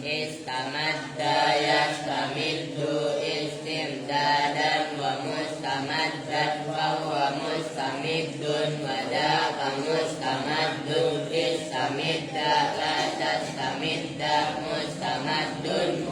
Istamadda yastamiddu istimdadan wa mustamaddan fa huwa mustamiddun wa daka mustamaddun istamidda la tastamidda mustamaddun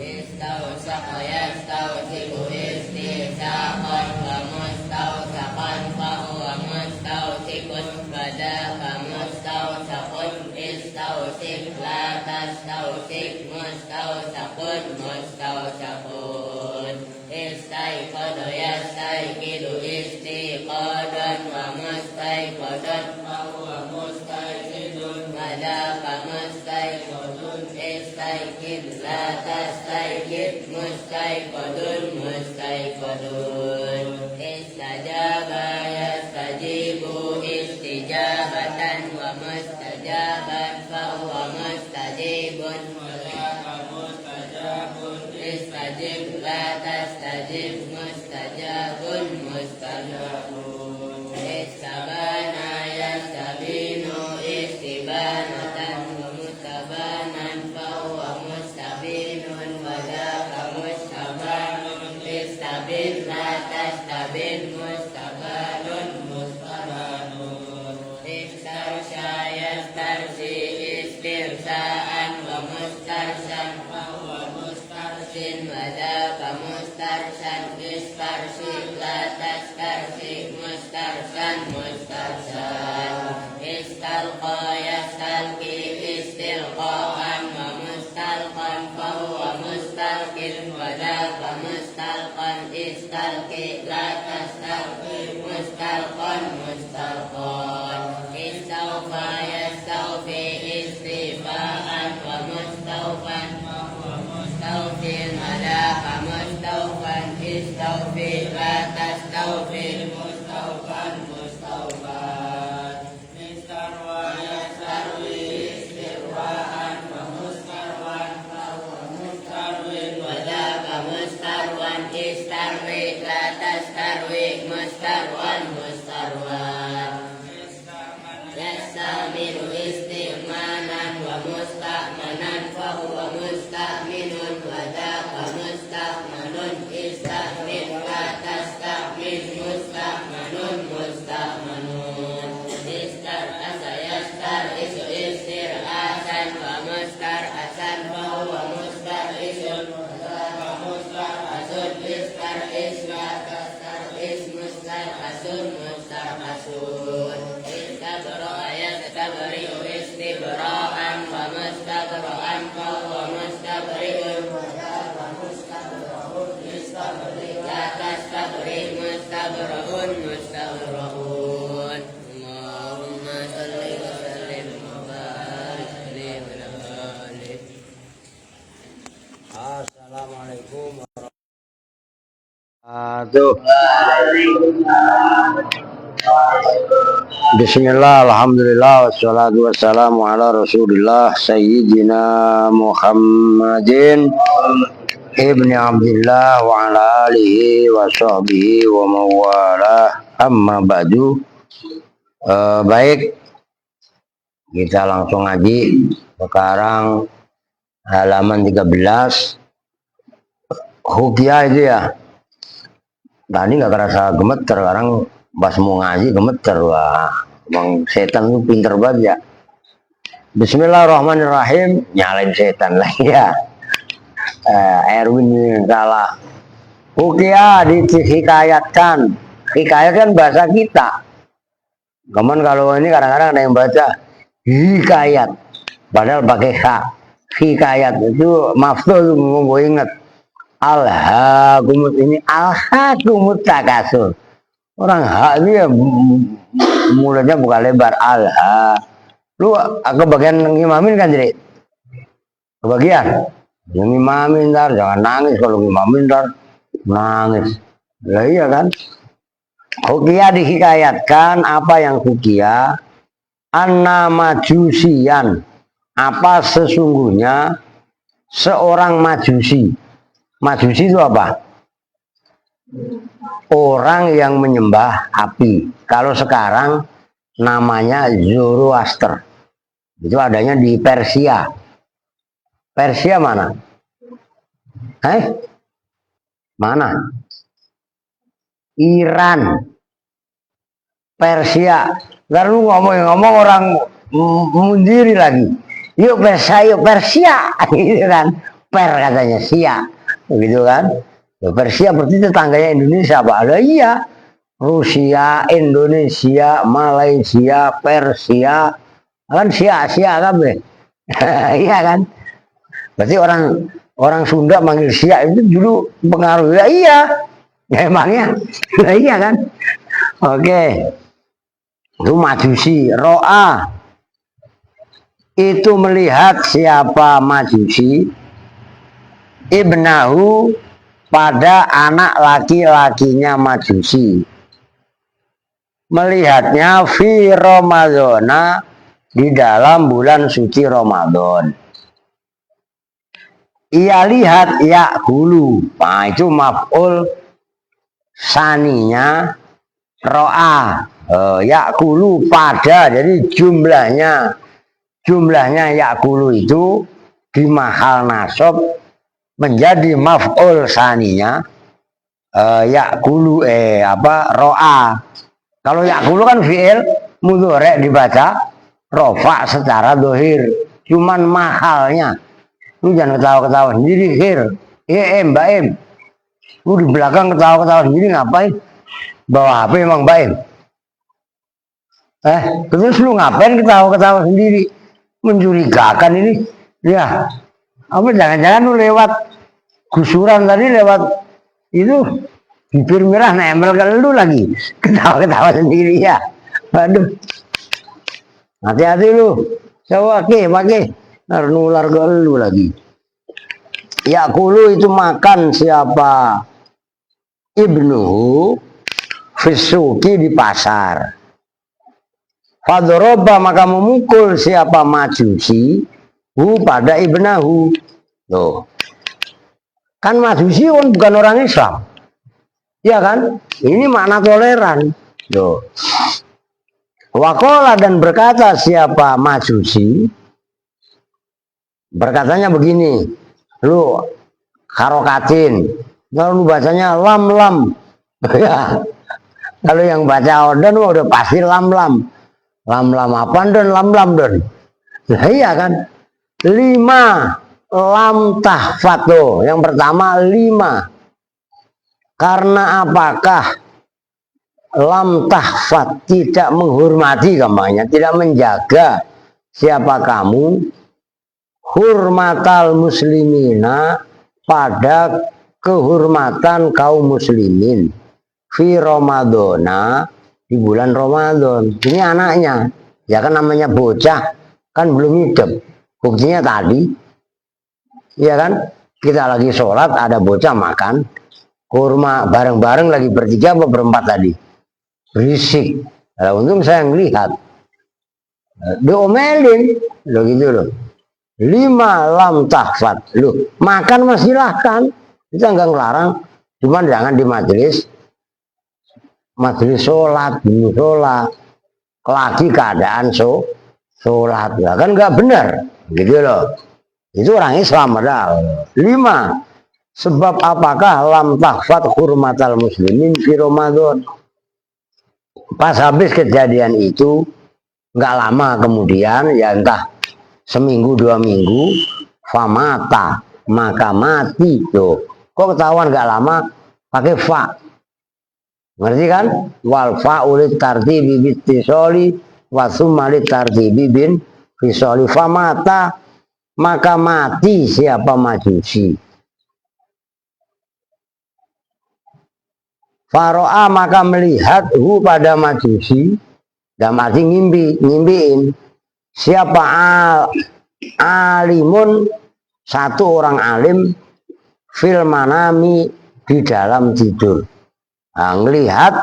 istawsaqa yastawsiqu istisaqan wa mustawsaqan fa huwa mustawsiqun wa daka mustawsaqun istawsiq la tastawsiq mustawsaqun mustawsaqun istaiqadu yastaiqidu istiqadan wa mustaiqadan fa huwa mustaiqidun wa daka mustaiqadun istaiqid la tastaiqid mustaiqadun mustaiqadun istajaba yastajibu istijabatan wa mustajaban fa huwa mustajibun wa daka mustajabun istajib la tastajib mustajabun mustajabun istabana yastabinu istibanatan wa mustabanan fa huwa mustabinun wa daka mustabanun istabin la tastabin mustabanun mustabanun istarsha yastarsi istirsaan wa mustarsan fa huwa mustarsin wa daka mustarsan istarsi la tastarsi mustarsan mustarsan istalqa yastalqi istilqaan wa mustalqan fa huwa mustalqin wa daka mustalqan istalqi la tastalqi mustalqan mustalqan istawfa yastawfi istifaan wa mustawfan fa huwa mustawfin wa daka mustawfan istawfi la tastawfi mustawfan mustawfan istarwa yastarwi istirwaan wa mustarwan fa huwa mustarwin wa daka mustarwan istarwi la tastarwi mustarwan mustarwan yastamiru istimanan wa musta'manan fa huwa musta'minun wa daka musta'manun istamid la tastamid musta'manun musta'manun istar asa yastar isu istir asan wa mustar asan fa huwa mustar isun wa daka mustar asun istar isla tastar is mustar asun mustar asun istabra yastabri'u istibra'an wa mustabra'an fa huwa mustabri'un wa daka mustabra'un istabri' la tastabri' mustabra'un mustabra'un Allahumma salli wa sallim wa barik alaihi wa ala alihi. Assalamualaikum warahmatullahi wabarakatuh. Bismillah, alhamdulillah, wassalatu wassalamu ala rasulillah Sayyidina Muhammadin ibni Abdillah wa ala alihi wa sahbihi wa mawala amma ba'du. Baik, kita langsung ngaji sekarang halaman 13 Hukia itu ya. Tadi nggak kerasa gemeter, sekarang pas mau ngaji gemeter. Wah, emang setan itu pinter banget ya. Bismillahirrahmanirrahim. Nyalain setan lagi ya. Erwin ini salah. Hukia dihikayatkan. Hikayat kan bahasa kita. Kemudian kalau ini kadang-kadang ada yang baca hikayat, padahal pakai ha. Hikayat itu maftul, gue inget. Alhaakumut ini alhaakumut takasur. Orang ha itu ya mulutnya buka lebar alha. Lu kebagian ngimamin kan jadi? Kebagian? Yang ngimamin ntar, jangan nangis kalau ngimamin ntar nangis. Lah iya kan? Hukia dihikayatkan apa yang hukia anna majusian, apa sesungguhnya seorang majusi. Majusi itu apa? Orang yang menyembah api. Kalau sekarang namanya Zoroaster. Itu adanya di Persia. Persia mana? Mana? Iran. Persia. Lalu ngomong-ngomong orang mundiri lagi. Yuk Persia, yuk Persia. Gitu kan. Per katanya, sia. Begitu kan. Persia berarti tetangganya Indonesia, Pak. Ada iya. Rusia, Indonesia, Malaysia, Persia. Kan sia-sia kan, iya kan? Berarti orang Sunda manggil sia itu dulu pengaruh. Ya iya. Ya, emangnya. Ya, iya kan? Oke. Itu majusi. Ro'a. Itu melihat siapa majusi. Ibnahu pada anak laki-lakinya majusi. Melihatnya fi Ramadhana di dalam bulan suci Ramadan. Ia lihat ya hulu. Nah itu maf'ul saninya ro'a. Ya hulu pada, jadi jumlahnya ya hulu itu di mahal nasab menjadi maf'ul saninya yakulu ro'a. Kalau yakulu kan fi'il mudhari dibaca rofa secara dohir, cuman mahalnya lu jangan ketawa-ketawa sendiri. Mbak Em, lu di belakang ketawa-ketawa sendiri ngapain? Bawa HP emang Mbak Em? Terus lu ngapain ketawa-ketawa sendiri? Mencurigakan ini. Ya, apa jangan-jangan lu lewat gusuran tadi, lewat itu bibir merah nempel ke lu lagi, ketawa-ketawa sendiri ya. Aduh, hati-hati lu, coba pakai nular ke lu lagi. Ya kulu itu makan siapa ibnuhu fisuki di pasar. Fadoroba maka memukul siapa majusi pada ibnahu. Tuh. Kan majusi kan bukan orang Islam. Ya kan? Ini makna toleran. Tuh. Wakola dan berkata siapa majusi. Berkatanya begini. Lu harokatin. Lalu bacanya lam. Ya. Kalau yang baca ordan udah pasti lam. Lam apa dan lam don. Nah, iya kan? 5 lam tahfatu. Yang pertama 5. Karena apakah lam tahfat tidak menghormati kampanye, tidak menjaga siapa kamu hurmatal muslimina pada kehormatan kaum muslimin fi Ramadana di bulan Ramadan. Ini anaknya, ya kan namanya bocah, kan belum hidup. Buktinya tadi, ya kan, kita lagi sholat ada bocah makan kurma bareng-bareng lagi bertiga apa berempat tadi, berisik. Nah, untung saya ngelihat, diomelin, lo gitu loh. 5 lam tahfat, lo makan masih silahkan, kita nggak ngelarang, cuman jangan di majelis sholat, dulu sholat, lagi keadaan sholat, ya kan nggak benar, gitu loh. Itu orang Islam padahal. 5. Sebab apakah lam tahfat hurmatal muslimin fi Ramadan. Pas habis kejadian itu, nggak lama kemudian, ya entah seminggu 2 minggu, famata maka mati tuh. Kok ketahuan nggak lama pakai fa. Ngerti kan? Wal fa'ulit tartibi bittisoli wasumalit tartibi bin fisoli famata, maka mati siapa Majusi. Faro'a maka melihat hu pada Majusi, dan arti ngimpiin siapa alimun, satu orang alim, fil manami, di dalam tidur. Nah, ngelihat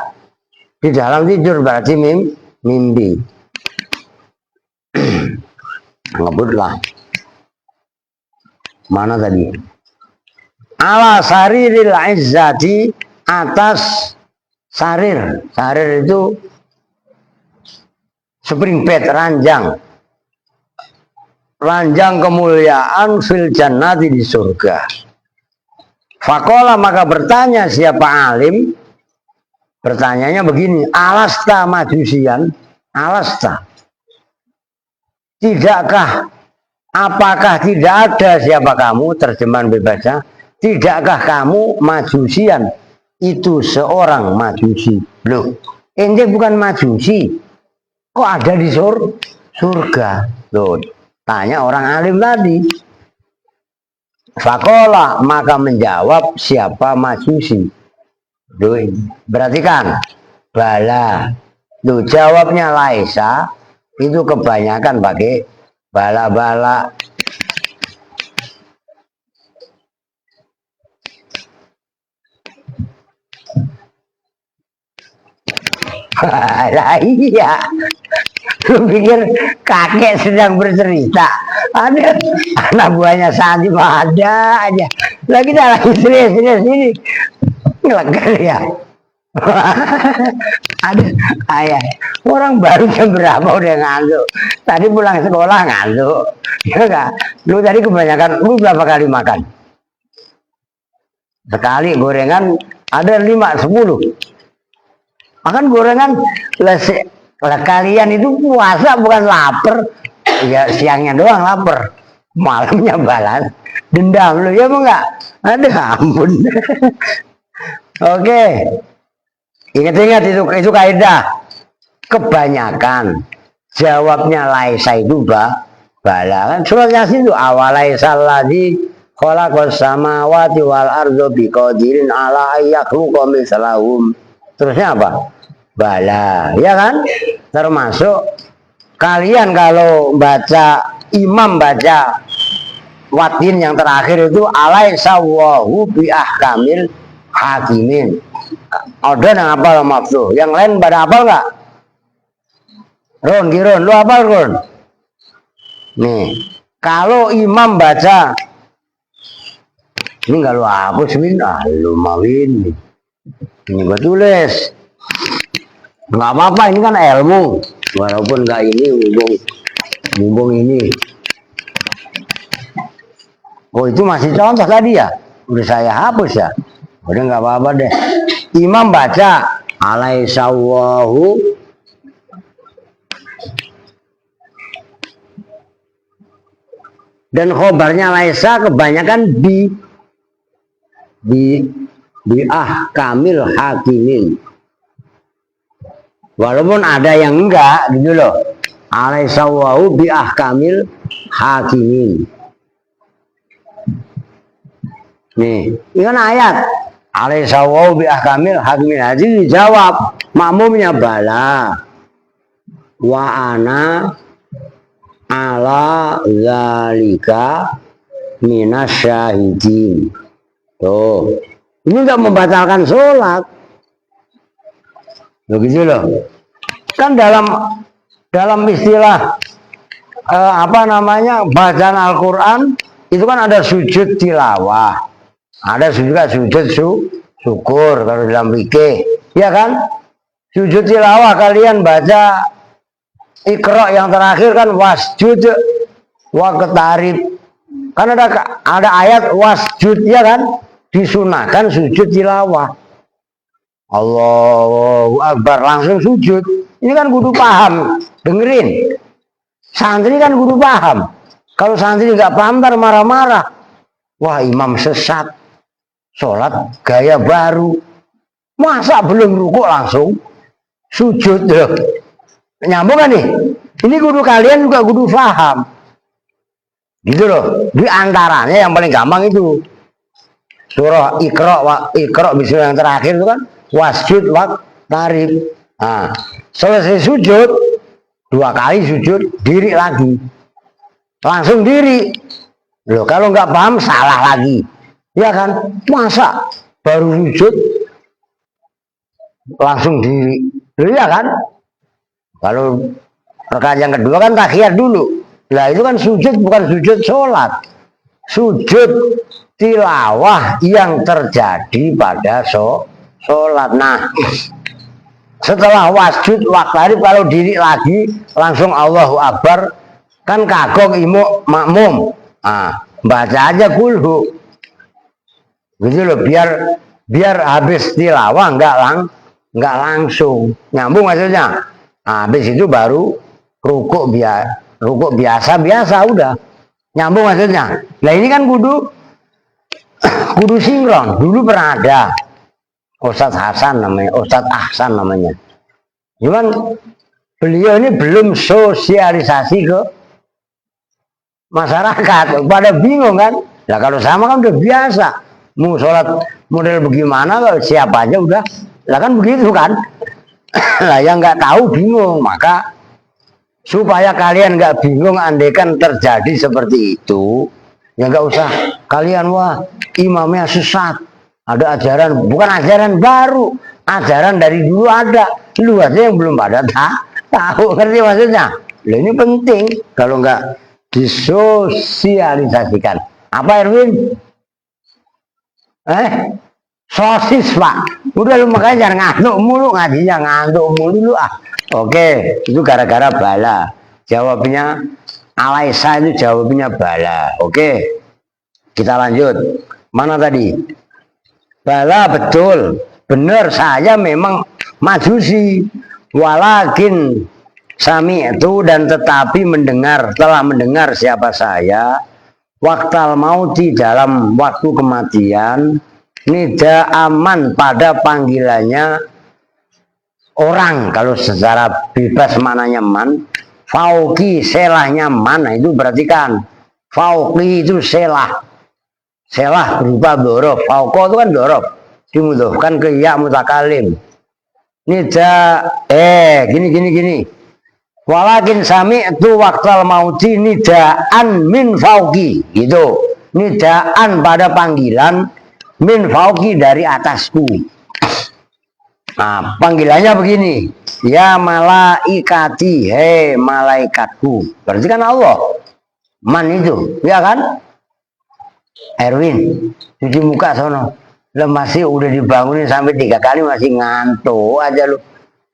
di dalam tidur berarti mimpi. Ngebutlah. Mana tadi? Ala sariril izzati, atas sarir. Sarir itu spring bed, ranjang. Ranjang kemuliaan fil jannati, di surga. Fakola maka bertanya siapa alim, bertanyanya begini, alasta Majusian, alasta, tidakkah, apakah tidak ada siapa kamu, terjemahan bebasnya, tidakkah kamu Majusian, itu seorang Majusi. Loh, ente bukan Majusi, kok ada di surga? Loh, tanya orang alim tadi. Fakola maka menjawab siapa Majusi. Duh, berarti kan bala. Duh, jawabnya Laisa itu kebanyakan pakai bala-bala. Lah iya, lu pikir kakek sedang bercerita, ada anak buahnya Sandi mah ada aja, lah kita lagi serius ini ngelegar ya. Ada ayah orang baru jam berapa udah ngantuk, tadi pulang sekolah ngantuk ya enggak. Lu tadi kebanyakan, lu berapa kali makan? Sekali gorengan ada 5-10 makan gorengan. Lah kalian itu puasa bukan lapar ya, siangnya doang lapar, malamnya balas dendam lu ya, enggak? Aduh ampun. Oke, ingat-ingat itu kaidah. Kebanyakan jawabnya Laisa itu bala kan. Surat Yasin itu awalaisal ladzi khalaqas samawati wal arda biqadirin ala ayyakhluqa mislahum. Terusnya apa? Bala, ya kan? Termasuk kalian kalau baca, imam baca watin yang terakhir itu alaisa wahu bi ahkamil hakimin. Ada yang hafal maksud, yang lain pada hafal nggak? Ron, Giron, lu hafal Ron? Nih, kalau imam baca ini nggak lu hapus, lu mawin ini gue tulis. Nggak apa-apa, ini kan ilmu, walaupun nggak ini mumpung ini. Oh itu masih contoh tadi ya, udah saya hapus ya, udah nggak apa-apa deh. Imam baca alaihissawahu dan khobarnya Laisa kebanyakan di ahkamil hakimin. Walaupun ada yang enggak gitu loh. Alaihissawahu bi ahkamil hakimin. Nih, ini kan ayat. Alaihissawahu bi ahkamil hakimin. Jadi dijawab makmumnya bala. Wa ana ala zalika minasyahidin. Tuh. Ini enggak membatalkan sholat. Begitu loh. Kan dalam istilah apa namanya, bacaan Al-Quran itu kan ada sujud tilawah, ada juga sujud syukur kalau dalam fikih, ya kan? Sujud tilawah kalian baca Iqra yang terakhir kan wasjud wa ketarib, kan ada ayat wasjud, ya kan? Disunahkan sujud tilawah. Allahu Akbar langsung sujud. Ini kan kudu paham, dengerin. Santri kan kudu paham. Kalau santri nggak paham ntar marah-marah. Wah imam sesat, sholat gaya baru. Masa belum rukuk langsung sujud loh. Nyambung kan nih? Ini kudu kalian juga kudu paham. Gitu loh. Di antaranya yang paling gampang itu surah Iqra bismillah yang terakhir itu kan wasjud tarib. Nah, selesai sujud 2 kali sujud diri lagi. Langsung diri. Loh, kalau nggak paham salah lagi. Ya kan? Masa baru sujud langsung diri. Loh, ya kan? Kalau rakaat yang kedua kan tahiyat dulu. Lah itu kan sujud bukan sujud sholat. Sujud tilawah yang terjadi pada sholat. Nah, setelah wasjud waktarib kalau diri lagi langsung Allahu Akbar kan kagok imuk makmum. Nah, baca aja kulhu. Gitu loh biar habis tilawah nggak langsung nyambung maksudnya. Nah, habis itu baru rukuk biasa udah nyambung maksudnya. Nah ini kan kudu sinkron. Dulu pernah ada Ustadz Hasan namanya, Ustadz Ahsan namanya. Cuman beliau ini belum sosialisasi ke masyarakat, pada bingung kan. Nah kalau sama kan udah biasa, mau sholat model bagaimana kalau siapa aja udah, lah kan begitu kan. Lah yang nggak tahu bingung, maka supaya kalian nggak bingung andaikan terjadi seperti itu, ya nggak usah kalian wah imamnya sesat, ada ajaran bukan ajaran baru, ajaran dari dulu ada, lu aja yang belum pada tahu, ngerti maksudnya. Lah ini penting kalau nggak disosialisasikan. Apa Erwin? Sosis pak, udah lu makanya jangan ngantuk mulu, ngajinya ngantuk mulu lu ah. Oke, itu gara-gara bala. Jawabnya Alaisa itu jawabnya bala. Oke, kita lanjut. Mana tadi? Bala betul, benar saya memang majusi. Walakin sami itu dan tetapi telah mendengar siapa saya. Waktal mauti dalam waktu kematian. Nida aman pada panggilannya orang, kalau secara bebas mananya man. Fauki selahnya man, itu berarti kan fauki itu selah berupa dorof. Fauko itu kan dorof dimudahkan ke ya mutakalim. Nida gini walakin sami itu waktal mauti nidaan min fauki gitu. Nidaan pada panggilan min fauki dari atasku. Nah, panggilannya begini, ya malaikati, hei malaikatku. Berarti kan Allah. Man itu, ya kan? Erwin, cuci muka sono. Lah masih udah dibangunin sampai 3 kali masih ngantuk aja lu.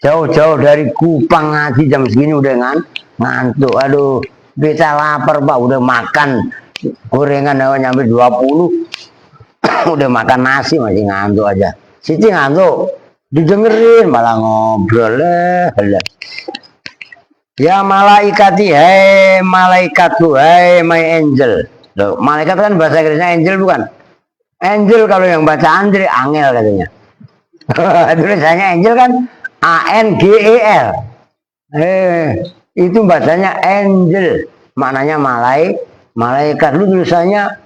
Jauh-jauh dari Kupang ngaji jam segini udah ngantuk. Aduh, beta lapar pak, udah makan gorengan nyampe 20. Udah makan nasi masih ngantuk aja. Siti ngantuk, didengerin malah ngobrol lah. Ya malaikati, hai malaikatku, hai my angel. Loh, malaikat kan bahasa Inggrisnya angel bukan? Angel kalau yang baca Andre angel katanya. Tulisannya angel kan ANGEL. Itu bacanya angel, maknanya malaikat. Lu tulisannya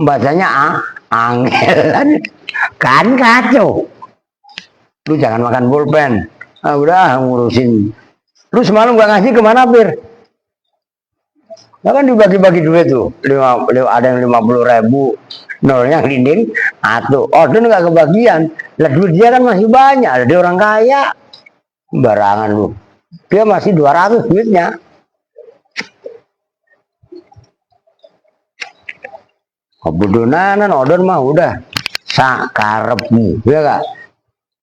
bacanya angel kan kacau. Lu jangan makan pulpen. Udah ngurusin. Lu semalam gak ngasih kemana Pir? Nah, kan dibagi-bagi duit tuh. Ada yang 50.000, nolnya dinding, atau order nggak kebagian. Lah duit dia kan masih banyak. Ada dia orang kaya. Barangan lu. Dia masih 200 duitnya. Kebudunanan order mah udah sakarepmu, ya gak?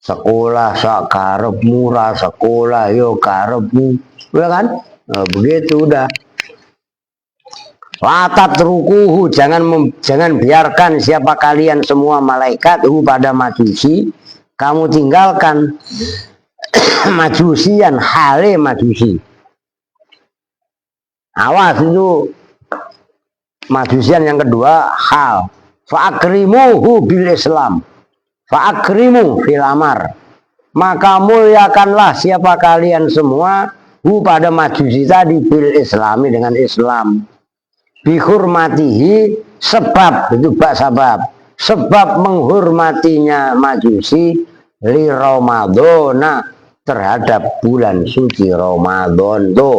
Sekolah sakarepmu, sekolah yo karepmu, ya kan? Nah, begitu udah. Latat rukuhu, jangan biarkan siapa kalian semua malaikat pada majusi, kamu tinggalkan majusian hale majusi. Awas itu majusian yang kedua hal. Fa'akrimuhu bil Islam. Fa'akrimu fil amar, maka muliakanlah siapa kalian semua pada majusi tadi bil islami dengan Islam, bihurmatihi sebab itu bak sebab menghormatinya majusi li Ramadhana terhadap bulan suci Ramadan. Tuh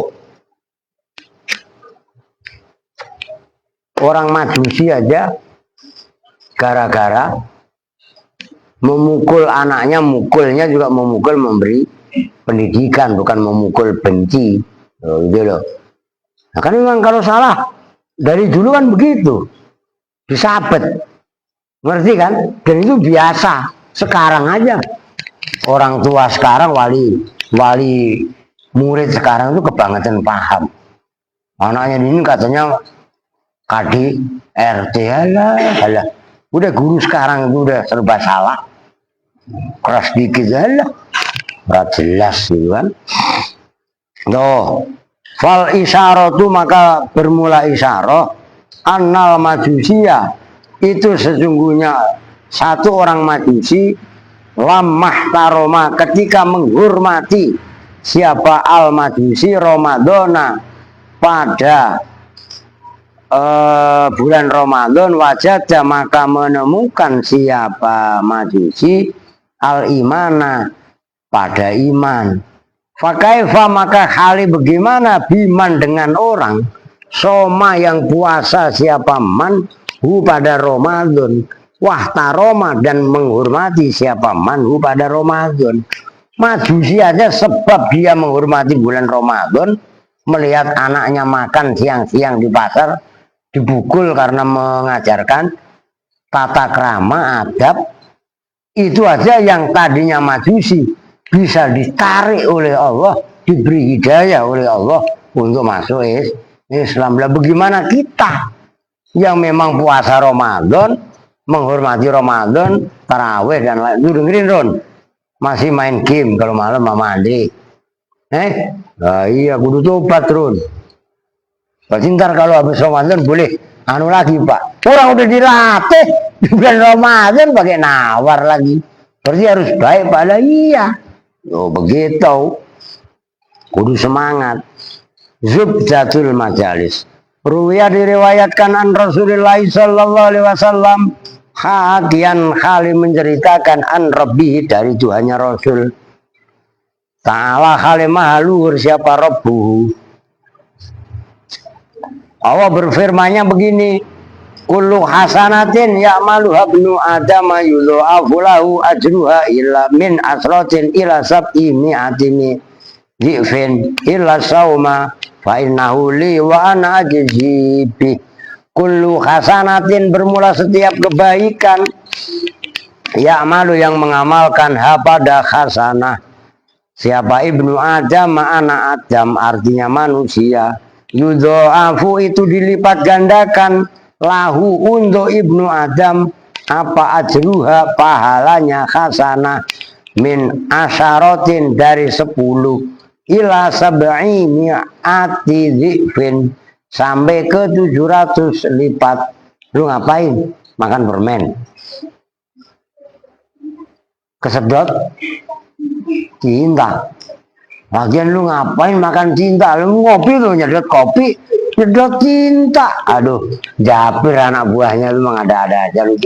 orang majusi aja gara-gara memukul anaknya, mukulnya juga memukul memberi pendidikan, bukan memukul benci. Gitu loh. Nah, kan memang kalau salah dari dulu kan begitu, disabet, ngerti kan? Dan itu biasa. Sekarang aja orang tua sekarang, wali murid sekarang itu kebangetan paham. Anaknya ini katanya KD RT, halah. Udah guru sekarang itu udah serba salah. Keras dikit aja, berat jelas gitu kan. Tuh, fal isyaratu maka bermula isyarah annal majusiya itu sesungguhnya satu orang majusi lamah taroma ketika menghormati siapa al majusi Ramadana pada bulan Ramadan wajah maka menemukan siapa majusi al imana pada iman. Fakaifa maka kali bagaimana biman dengan orang soma yang puasa siapa man pada Ramadan, wah taroma dan menghormati siapa man pada Ramadan. Majusi aja sebab dia menghormati bulan Ramadan, melihat anaknya makan siang-siang di pasar dipukul karena mengajarkan tata krama adab, itu aja yang tadinya majusi bisa ditarik oleh Allah, diberi hidayah oleh Allah untuk masuk Islam. Lah bagaimana kita yang memang puasa Ramadan, menghormati Ramadan, tarawih dan lain. Lu dengerin Ron, masih main game kalau malam Mama Andri. Iya kudu tobat Ron. Berarti ntar kalau habis Ramadan boleh anu lagi Pak. Orang udah dilatih di bulan Ramadan pakai nawar lagi. Berarti harus baik pada iya. Oh begitu. Kudu semangat. Zubdatul majalis. Ruwiyah diriwayatkan an Rasulullah sallallahu alaihi wasallam hakian kali menceritakan an Rabbi dari Tuhannya Rasul. Ta'ala kali mahaluhur siapa Rabbuhu. Allah berfirmannya begini, kullu hasanatin ya'malu habnu adama yudha'afu lahu ajruha illa min asratin ila sab'i mi'atimi dhifin illa sauma fa innahu li wa ana ajzibi. Kullu hasanatin bermula setiap kebaikan ya'malu yang mengamalkan pada hasanah siapa ibnu Adam anak Adam artinya manusia. Yudho'afu itu dilipat gandakan lahu untuk ibnu Adam apa ajruha pahalanya hasanah min asyarotin dari 10 ila sab'i mi'ati dhifin sampai ke 700 lipat. Lu ngapain? Makan permen kesedot cinta. Lagian lu ngapain makan cinta? Lu ngopi lu nyedot kopi, nyedot cinta. Aduh, japir anak buahnya lu mengada-ada aja lu.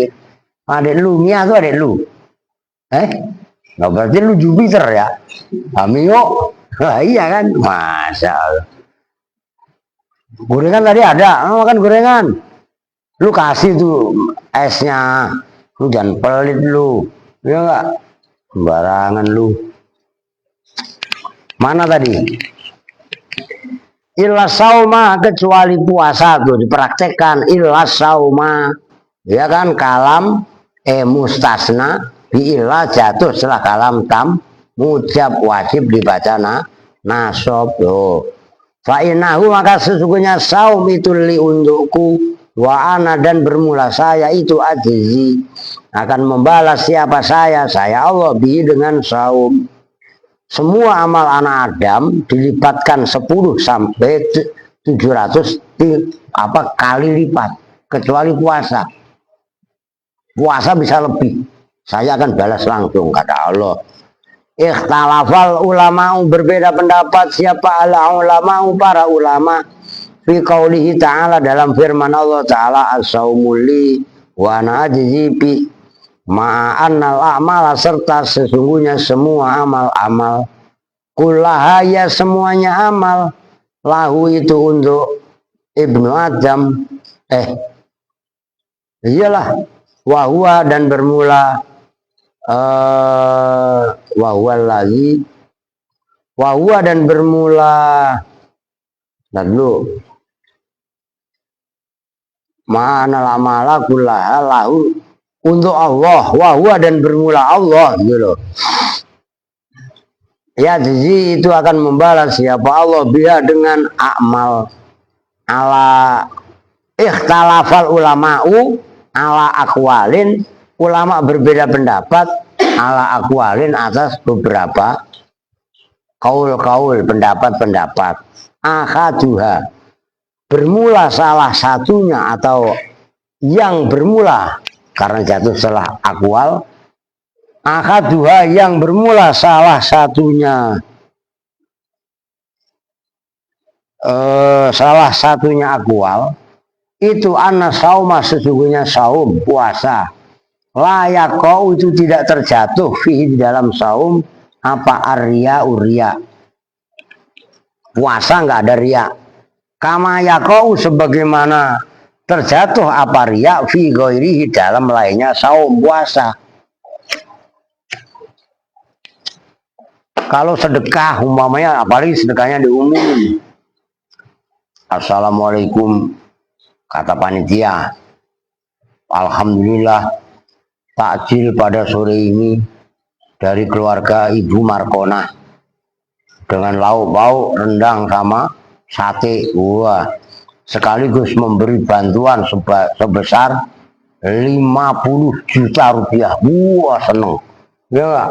Adek lu, Mia tuh adek lu. Nah berarti lu Jupiter ya? Amio. Nah, iya kan? Masya Allah. Gorengan tadi ada, lu makan gorengan. Lu kasih tuh esnya. Lu jangan pelit lu. Ya enggak? Sembarangan lu. Mana tadi? Illa sauma kecuali puasa tuh dipraktekkan illa sauma. Ya kan kalam mustasna bi illa jatuh setelah kalam tam mujab wajib dibaca nasob tuh. Fa innahu maka sesungguhnya saum itu li untukku wa ana dan bermula saya itu ajizi akan membalas siapa saya Allah bi dengan saum. Semua amal anak Adam dilipatkan 10 sampai 700 kali lipat kecuali puasa. Puasa bisa lebih saya akan balas langsung, kata Allah. Ikhtalafal ulama, berbeda pendapat siapa ulama, para ulama, fi qaulihi ta'ala, dalam firman Allah ta'ala, as-saumuli wa najzi bi ma'annal a'mala, serta sesungguhnya semua amal-amal, kullaha, ya semuanya amal, lahu itu untuk Ibnu Adam, iyalah, wahwa dan bermula wahwa lagi, wahwa dan bermula, lalu ma'anal amala kullaha lahu untuk Allah, wahwa dan bermula Allah, gitu. Ya, jadi itu akan membalas siapa Allah biha dengan amal, ala ikhtalafal ulama'u ala akwalin, ulama berbeda pendapat ala akwalin, atas beberapa kaul-kaul, pendapat-pendapat. Akhaduha, bermula salah satunya atau yang bermula karena jatuh setelah akwal. Akhaduha, yang bermula salah satunya, salah satunya akwal, itu anna sauma, sesungguhnya saum, puasa, layak kau itu tidak terjatuh fihi, di dalam saum, apa arya uria, puasa nggak ada ria. Kama yakau, sebagaimana terjatuh apa ria fi ghairihi, dalam lainnya saum, puasa. Kalau sedekah umpamanya, apalagi sedekahnya diumumin, assalamualaikum, kata panitia, alhamdulillah takjil pada sore ini dari keluarga Ibu Markona dengan lauk pauk, rendang sama sate. Wah, sekaligus memberi bantuan sebesar 50 juta rupiah. Wah, seneng ya enggak?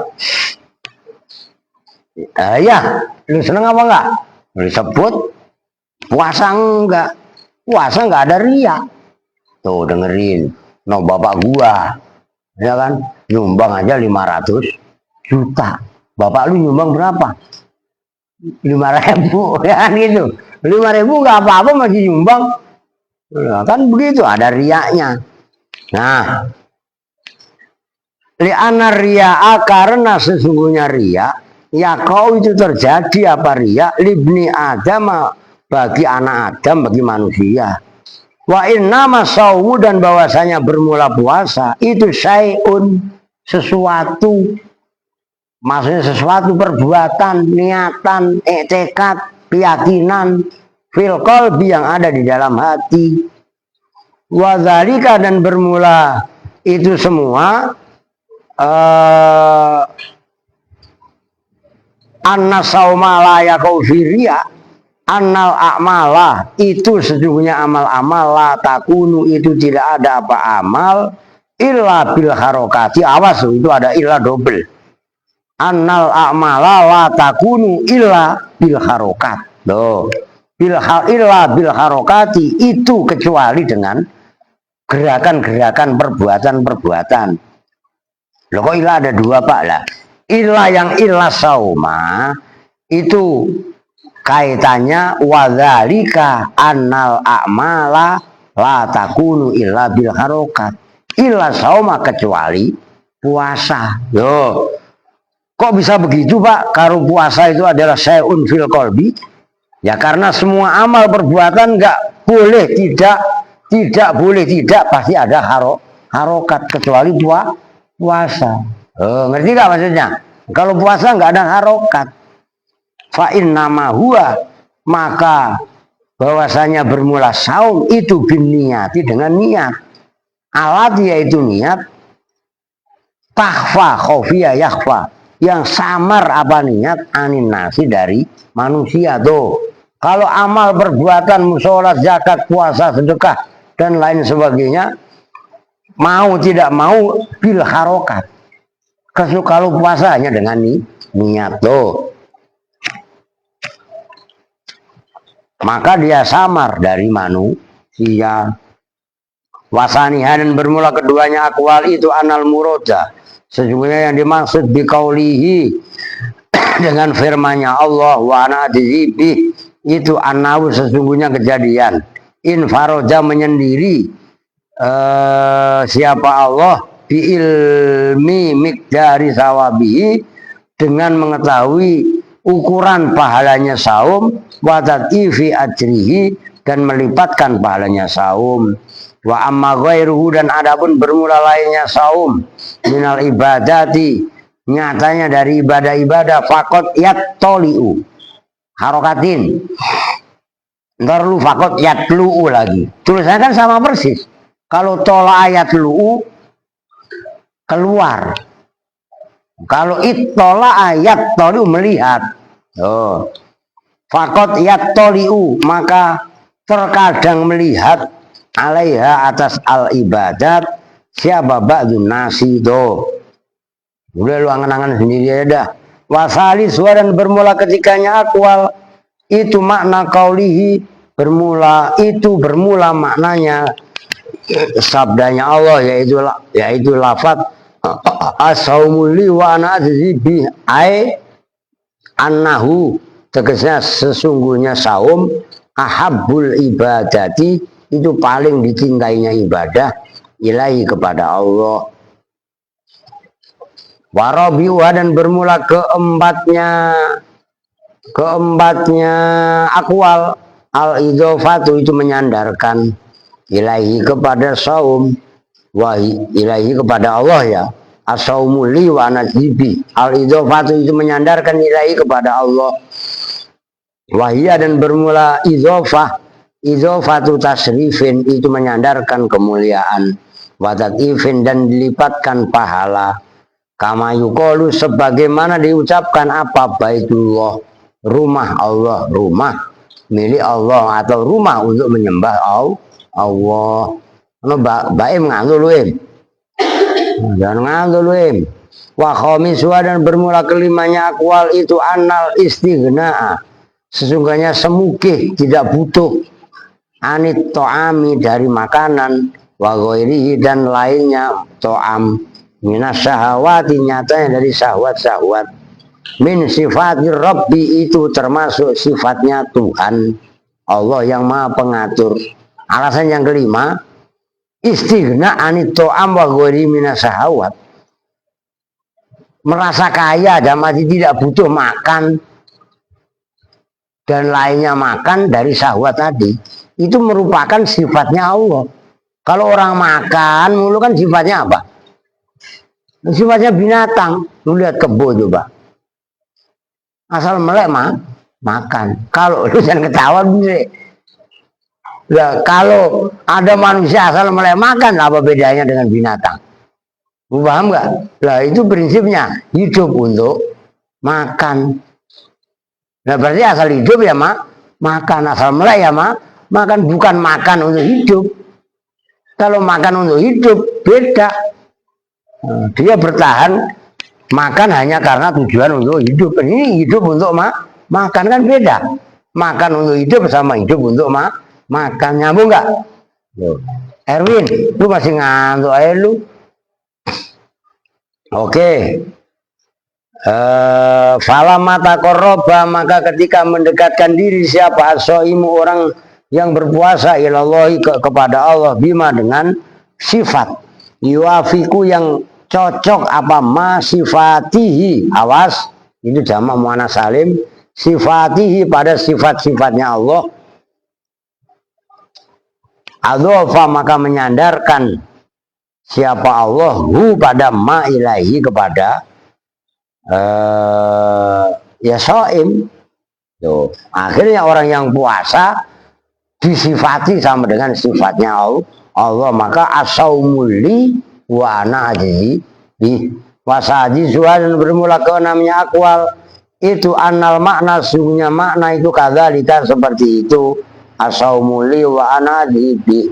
Ya, lu seneng apa enggak? Disebut puasa enggak? Puasa enggak ada ria. Tuh dengerin, no bapak gua, ya kan, nyumbang aja 500 juta. Bapak lu nyumbang berapa? 5.000, ya kan gitu. 5.000 enggak apa-apa masih nyumbang. Nah, kan begitu, ada riaknya. Nah, li'ana ria'a, karena sesungguhnya ria, ya kau itu terjadi apa ria, libni Adam, bagi anak Adam, bagi manusia. Wa innama saumu, dan bahwasanya bermula puasa itu syai'un, sesuatu, maksudnya sesuatu perbuatan, niatan, tekad, keyakinan, fil qalbi, yang ada di dalam hati. Wa dzalika, dan bermula itu semua anna sauma la yakau firia, annal a'mala, itu sesungguhnya amal-amal, la takunu, itu tidak ada apa amal, illa bil harokati, awas itu ada illa double, annal a'mala la takunu illa bil harokat, loh, illa bil harokati, itu kecuali dengan gerakan-gerakan, perbuatan-perbuatan. Loh, kok illa ada dua pak lah? Illa yang illa sauma itu kaitannya wadzalika annal a'mala la takunu illa bil harokat, illa sauma, kecuali puasa. Loh, kok bisa begitu pak? Kalau puasa itu adalah syai'un fil qalbi, ya karena semua amal perbuatan nggak boleh tidak boleh tidak, pasti ada harokat, kecuali puasa. Oh, ngerti gak maksudnya? Kalau puasa nggak ada harokat. Fa innama huwa, maka bahwasanya bermula saum itu bin niyati, dengan niat. Alat, yaitu niat, takhfa khofiyah yakhfa, yang samar apa niat, anin nasi, dari manusia. Tuh, kalau amal perbuatan musolat, zakat, puasa, sedekah dan lain sebagainya, mau tidak mau bil harokat. Kalau puasa hanya dengan niat. Tuh, maka dia samar dari manusia. Wasaniha, dan bermula keduanya akwal itu anal muroja, Sesungguhnya yang dimaksud biqaulihi dengan firman-Nya Allah wa ana adzibi itu anahu sesungguhnya kejadian infaroja menyendiri siapa Allah bi ilmi miqdari sawabihi dengan mengetahui ukuran pahalanya saum wa tad'ifi ajrihi dan melipatkan pahalanya saum. Wa amma ghairuhu dan adapun bermula lainnya saum minal ibadati nyatanya dari ibadah-ibadah fakot yattoli'u harokatin ntar lu fakot yatlu'u lagi tulisannya kan sama persis. Kalau tola ayat lu'u keluar, kalau ittola ayat toli'u melihat. Oh. Fakot yattoli'u maka terkadang melihat alaiha atas al ibadat siapa ba'dun nasi do. Udah lu angan-angan sendiri ya dah. Wasali dan bermula ketikanya akwal itu makna kaulihi bermula maknanya sabdanya Allah yaitu lafaz as-saumuli wa ana adzibi ai annahu tegasnya sesungguhnya saum ahabbul ibadati itu paling dicintainya ibadah ilahi kepada Allah. Warabi'uha dan bermula keempatnya akwal al idzofatu itu menyandarkan ilahi kepada saum wa ilahi kepada Allah ya as-saumu li wa najibi al idzofatu itu menyandarkan ilahi kepada Allah wahia dan bermula idzofatu tasrifin itu menyandarkan kemuliaan watatifin dan dilipatkan pahala kama yuqalu sebagaimana diucapkan apa baitullah rumah Allah rumah milik Allah atau rumah untuk menyembah Allah. No baim ngantul luim. Jangan ngantul luim. Wa khamiswa dan bermula kelimanya akwal itu annal istighna. Sesungguhnya semukih tidak butuh anit to'ami dari makanan wa ghairihi dan lainnya to'am minas syahwati nyatanya dari syahwat-syahwat min sifatir rabbi itu termasuk sifatnya Tuhan Allah yang maha pengatur. Alasan yang kelima istighna anit to'am wa ghairihi minas syahwat merasa kaya dan masih tidak butuh makan dan lainnya makan dari syahwat tadi itu merupakan sifatnya Allah. Kalau orang makan mulu kan sifatnya apa? Sifatnya binatang. Lu lihat kebo coba. Asal melek makan. Kalau lu jangan ketawa bisa. Nah, kalau ada manusia asal melek makan apa bedanya dengan binatang? Lu paham nggak? Nah itu prinsipnya hidup untuk makan. Nah berarti asal hidup ya makan, asal melek ya makan, bukan makan untuk hidup. Kalau makan untuk hidup beda. Dia bertahan makan hanya karena tujuan untuk hidup. Ini hidup untuk makan kan beda. Makan untuk hidup sama hidup untuk makan. Nyambung nggak? Erwin, lu masih ngantuk aja lu. Oke. Fala mata koroba maka ketika mendekatkan diri siapa asoimu orang yang berpuasa ilallahi kepada Allah bima dengan sifat yuafiku yang cocok apa sifatihi awas itu jamak muannas salim sifatihi pada sifat-sifatnya Allah adhofa maka menyandarkan siapa Allah hu pada ma ilahi kepada ya soim tuh akhirnya orang yang puasa disifati sama dengan sifatnya Allah maka asaumuli wa ana adzibi wasaji dan bermula ke namanya akwal itu annal makna sungguhnya makna itu kadzalika seperti itu asaumuli wa ana adzibi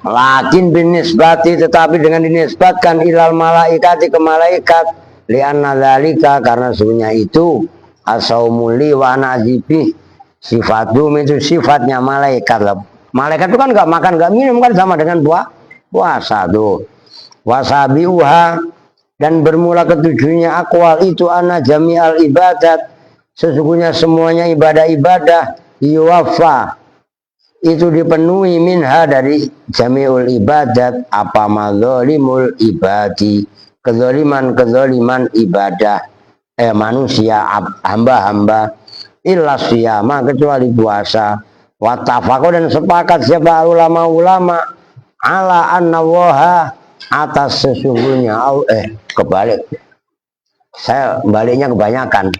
lakin binisbati tetapi dengan dinisbatkan ilal malaikati ke malaikat lianna dzalika karena sungguhnya itu asaumuli wa ana adzibi sifatum itu sifatnya malaikat lah. Malaikat itu kan nggak makan nggak minum kan sama dengan puasa tuh. Wasabiuha dan bermula ketujuhnya akwal itu anna jami'al ibadat, sesungguhnya semuanya ibadah-ibadah yuwafa itu dipenuhi minha dari jami'ul ibadat apa madzalimul ibadi, kezaliman ibadah manusia hamba-hamba illa siyama kecuali puasa. Wattafaqo dan sepakat siapa ulama-ulama ala anna waha atas sesungguhnya kebalik, saya baliknya kebanyakan,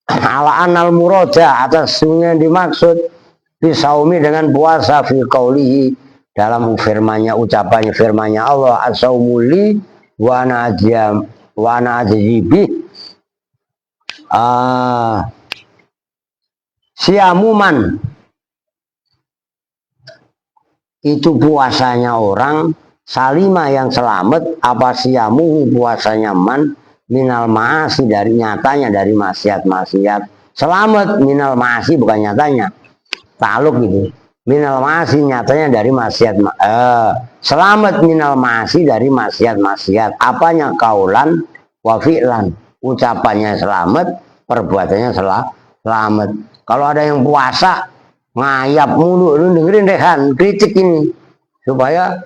ala anal muroja atas sesungguhnya dimaksud bisaumi dengan puasa fi qaulihi dalam firman-Nya, ucapannya firman-Nya Allah as-saumuli wa ana ajibi siamuman itu puasanya orang, salima yang selamat, apa siamu puasanya man minal ma'asi dari nyatanya dari maksiat-maksiat, selamat minal ma'asi bukan nyatanya, taluk gitu, minal ma'asi nyatanya dari maksiat, selamat minal ma'asi dari maksiat-maksiat, apanya kaulan wa fi'lan, ucapannya selamat, perbuatannya selamat. Kalau ada yang puasa ngayap mulu, lu dengerin rehan kritik ini supaya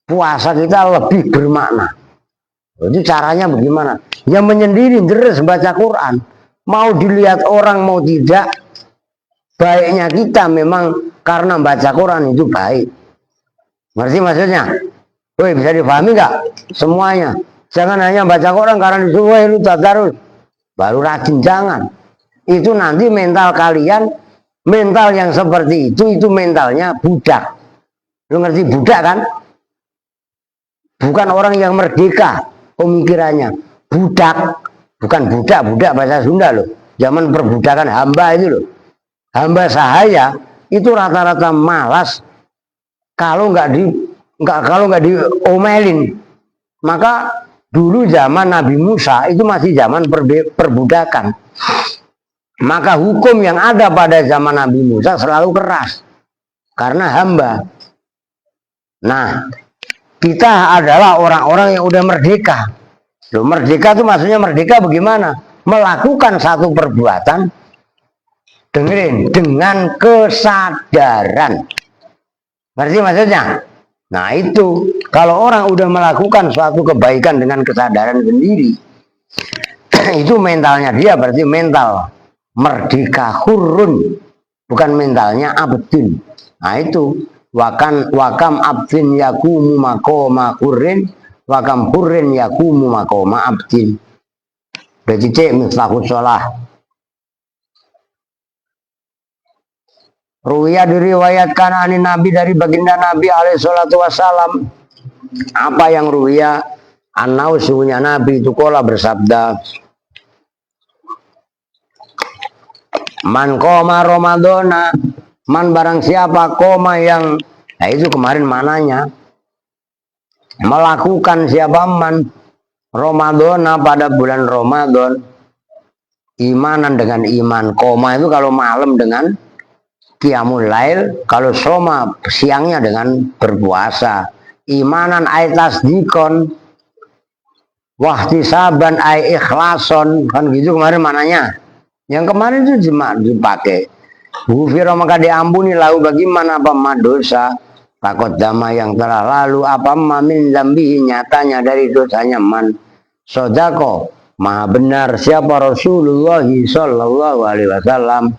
puasa kita lebih bermakna. Jadi caranya bagaimana? Ya menyendiri terus baca Quran, mau dilihat orang mau tidak, baiknya kita memang karena baca Quran itu baik. Ngerti maksudnya? Woi, bisa dipahami nggak semuanya? Jangan hanya baca Quran karena disuruh lu tadarus baru rajin, jangan. Itu nanti mental kalian, mental yang seperti itu mentalnya budak. Lu ngerti budak kan? Bukan orang yang merdeka pemikirannya. Budak, bukan budak bahasa Sunda loh. Zaman perbudakan hamba itu loh. Hamba sahaya itu rata-rata malas kalau nggak diomelin. Maka dulu zaman Nabi Musa itu masih zaman perbudakan. Maka hukum yang ada pada zaman Nabi Musa selalu keras karena hamba. Nah, kita adalah orang-orang yang udah merdeka. Loh, merdeka itu maksudnya merdeka bagaimana? Melakukan satu perbuatan, dengerin, dengan kesadaran. Ngerti maksudnya? Nah itu, kalau orang udah melakukan suatu kebaikan dengan kesadaran sendiri, itu mentalnya dia berarti mental merdeka hurun, bukan mentalnya abdin. Nah itu wakam abdin yakumu makoma hurrin, wakam hurrin yakumu makoma abdin. Berarti cek mislaku sholah. Ruya diriwayatkan ani Nabi dari baginda Nabi alaihi salatu wassalam. Apa yang ruya? Anau suhunya Nabi itu kola bersabda, man koma Ramadana, man barang siapa koma yang, nah itu kemarin mananya, melakukan siapa man Ramadana pada bulan Ramadan, imanan dengan iman, koma itu kalau malam dengan qiyamul lail, kalau soma siangnya dengan berpuasa, imanan ay tasdikon, wahtisaban ay ikhlason, kan gitu kemarin mananya. Yang kemarin itu cuma dipakai. Hufiro maka diampuni lahu bagaimana apa dosa takut dama yang telah lalu apa min zambi nyatanya dari dosanya man. Sodako maha benar siapa Rasulullah sallallahu alaihi wasallam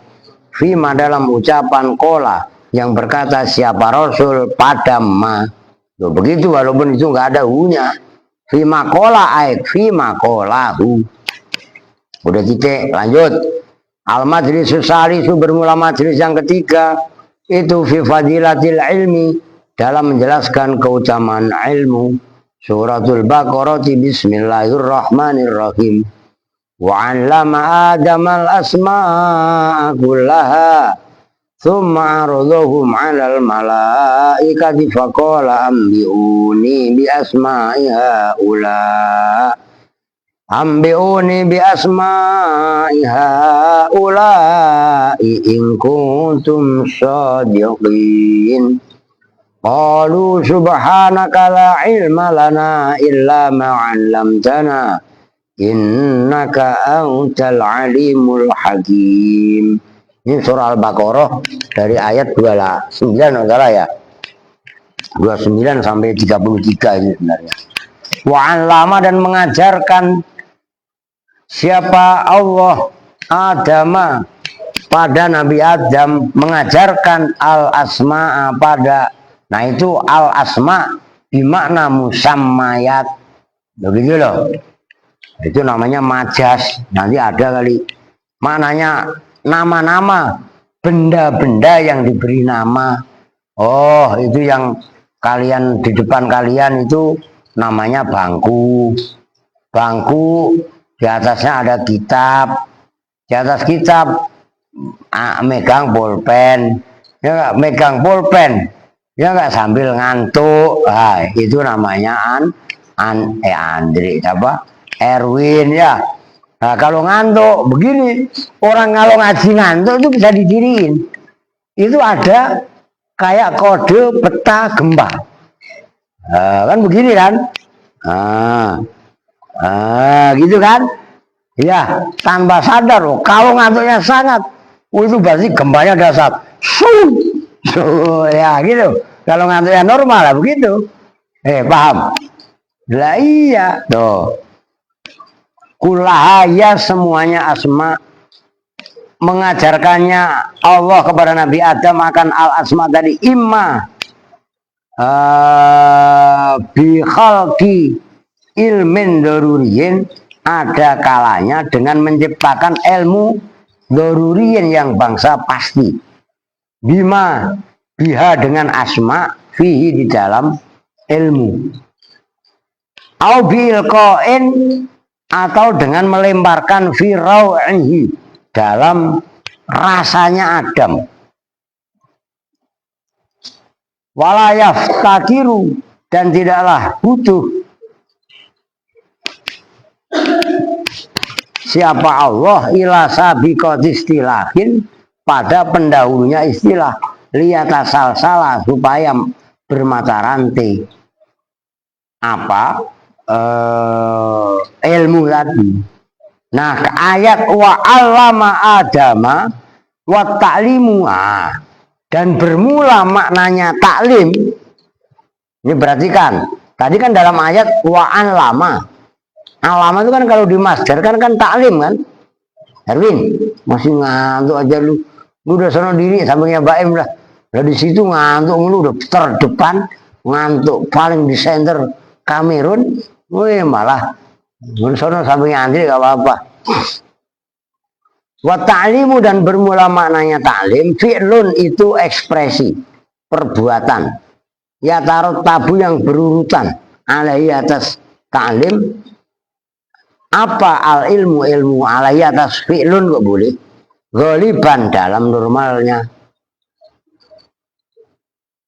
fima dalam ucapan kola yang berkata siapa Rasul pada ma. Loh, begitu walaupun itu nggak ada hunya. Fima kola aik fima kola hu. Udah titik, lanjut. Al-majlis salisu bermula majlis yang ketiga itu fi fadilatil ilmi dalam menjelaskan keutamaan ilmu. Suratul Baqarah bismillahirrahmanirrahim. Wa 'allama Adamal asma'a kullaha thumma 'aradahum 'alal malaikati faqala ambiuni bi asma'i haula. Ambiuni bi asma'i haula'i in kuntum shadiqin. Qalu subhanaka la ilma lana illa ma 'allamtana innaka antal alimul hakim. Ini surah Al-Baqarah dari ayat 29 saudara ya. 29 sampai 33 ini sebenarnya. Wa 'allama dan mengajarkan siapa Allah Adama pada Nabi Adam, mengajarkan al-asma'a pada, nah itu al-asma bimakna musammayat, begitu loh. Itu namanya majas, nanti ada kali maknanya nama-nama benda-benda yang diberi nama. Oh, itu yang kalian di depan kalian itu namanya bangku. Bangku di atasnya ada kitab, di atas kitab megang pulpen, ya nggak, megang pulpen, ya nggak, sambil ngantuk. Nah, itu namanya Andri apa Erwin ya. Nah, kalau ngantuk begini, orang kalau ngaji ngantuk itu bisa didiriin. Itu ada kayak kode peta gempa. Kan begini kan? Gitu kan? Ya, tanpa sadar loh. Kalau ngantuknya sangat, itu berarti gempanya dasar. Ya gitu. Kalau ngantuknya normal lah begitu. Paham? Lah iya, tuh. Kulahaya semuanya asma, mengajarkannya Allah kepada Nabi Adam akan al-asma tadi imma bi khalqi ilmin daruriyin, ada kalanya dengan menciptakan ilmu daruriyin yang bangsa pasti, bima biha dengan asma fihi di dalam ilmu, au bilqain atau dengan melemparkan firauhi dalam rasanya Adam, walayaf takiru dan tidaklah butuh siapa Allah ila sabiqat istilahin pada pendahulunya istilah liyata salah supaya bermata rantai apa ilmu tadi. Nah, ayat wa 'allama adama wa ta'limu, dan bermula maknanya taklim. Ini perhatikan, tadi kan dalam ayat wa 'allama. Alama itu kan kalau di masdar kan taklim kan. Erwin, masih ngantuk aja lu. Lu udah sono diri sampingnya Baim lah. Lah di situ ngantuk lu udah terdepan, ngantuk paling di center Kamerun. Wih, malah sono sampingnya Andri gak apa-apa. Wa ta'limu dan bermula maknanya taklim, fi'lun itu ekspresi, perbuatan. Ya tarot tabu yang berurutan alaihi atas taklim. Apa al ilmu alaihi atas fi'lun kok boleh? Ghaliban dalam normalnya.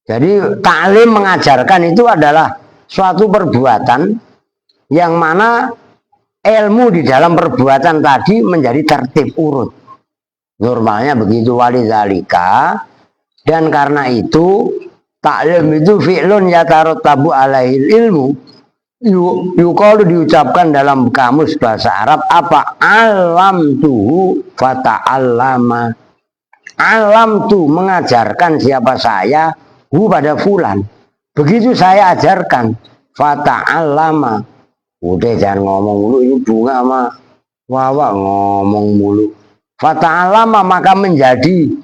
Jadi taklim mengajarkan itu adalah suatu perbuatan yang mana ilmu di dalam perbuatan tadi menjadi tertib urut. Normalnya begitu, walidzalika, dan karena itu taklim itu fi'lun yatarotabu alaihi ilmu. Yuqalu diucapkan dalam kamus bahasa Arab apa? Alam tuhu fata'allama. Alam tu mengajarkan siapa saya hu pada fulan. Begitu saya ajarkan fata'allama. Udah jangan ngomong mulu, ini bunga sama wawa ngomong mulu. Fata'allama maka menjadi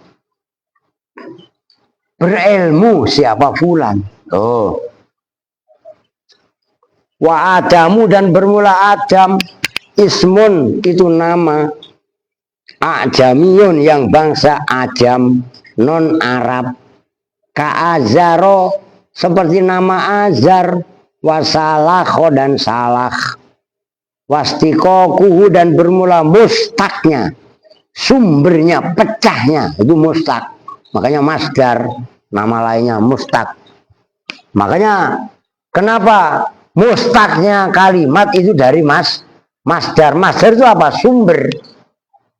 berilmu siapa fulan. Oh. Wa Adamu dan bermula Adam, ismun itu nama, Ajamiyun yang bangsa Ajam, non Arab, Ka'azaro seperti nama Azar, Wasalakho dan Salah, Wastikokuhu dan bermula mustaknya, sumbernya, pecahnya, itu mustak. Makanya masdar, nama lainnya mustak. Makanya kenapa mustaknya kalimat itu dari masdar. Masdar itu apa? Sumber.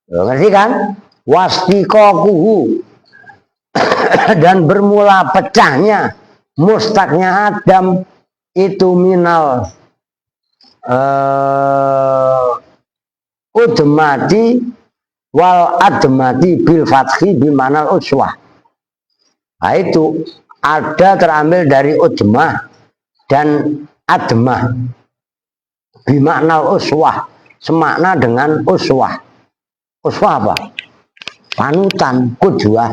Ngerti kan? Wastikokuhu dan bermula pecahnya mustaknya Adam itu minal udmati wal admati bil fathi bimanal uswah. Nah, itu ada terambil dari udmah dan admah bimaknal uswah, semakna dengan uswah. Uswah apa? Panutan, kudwah.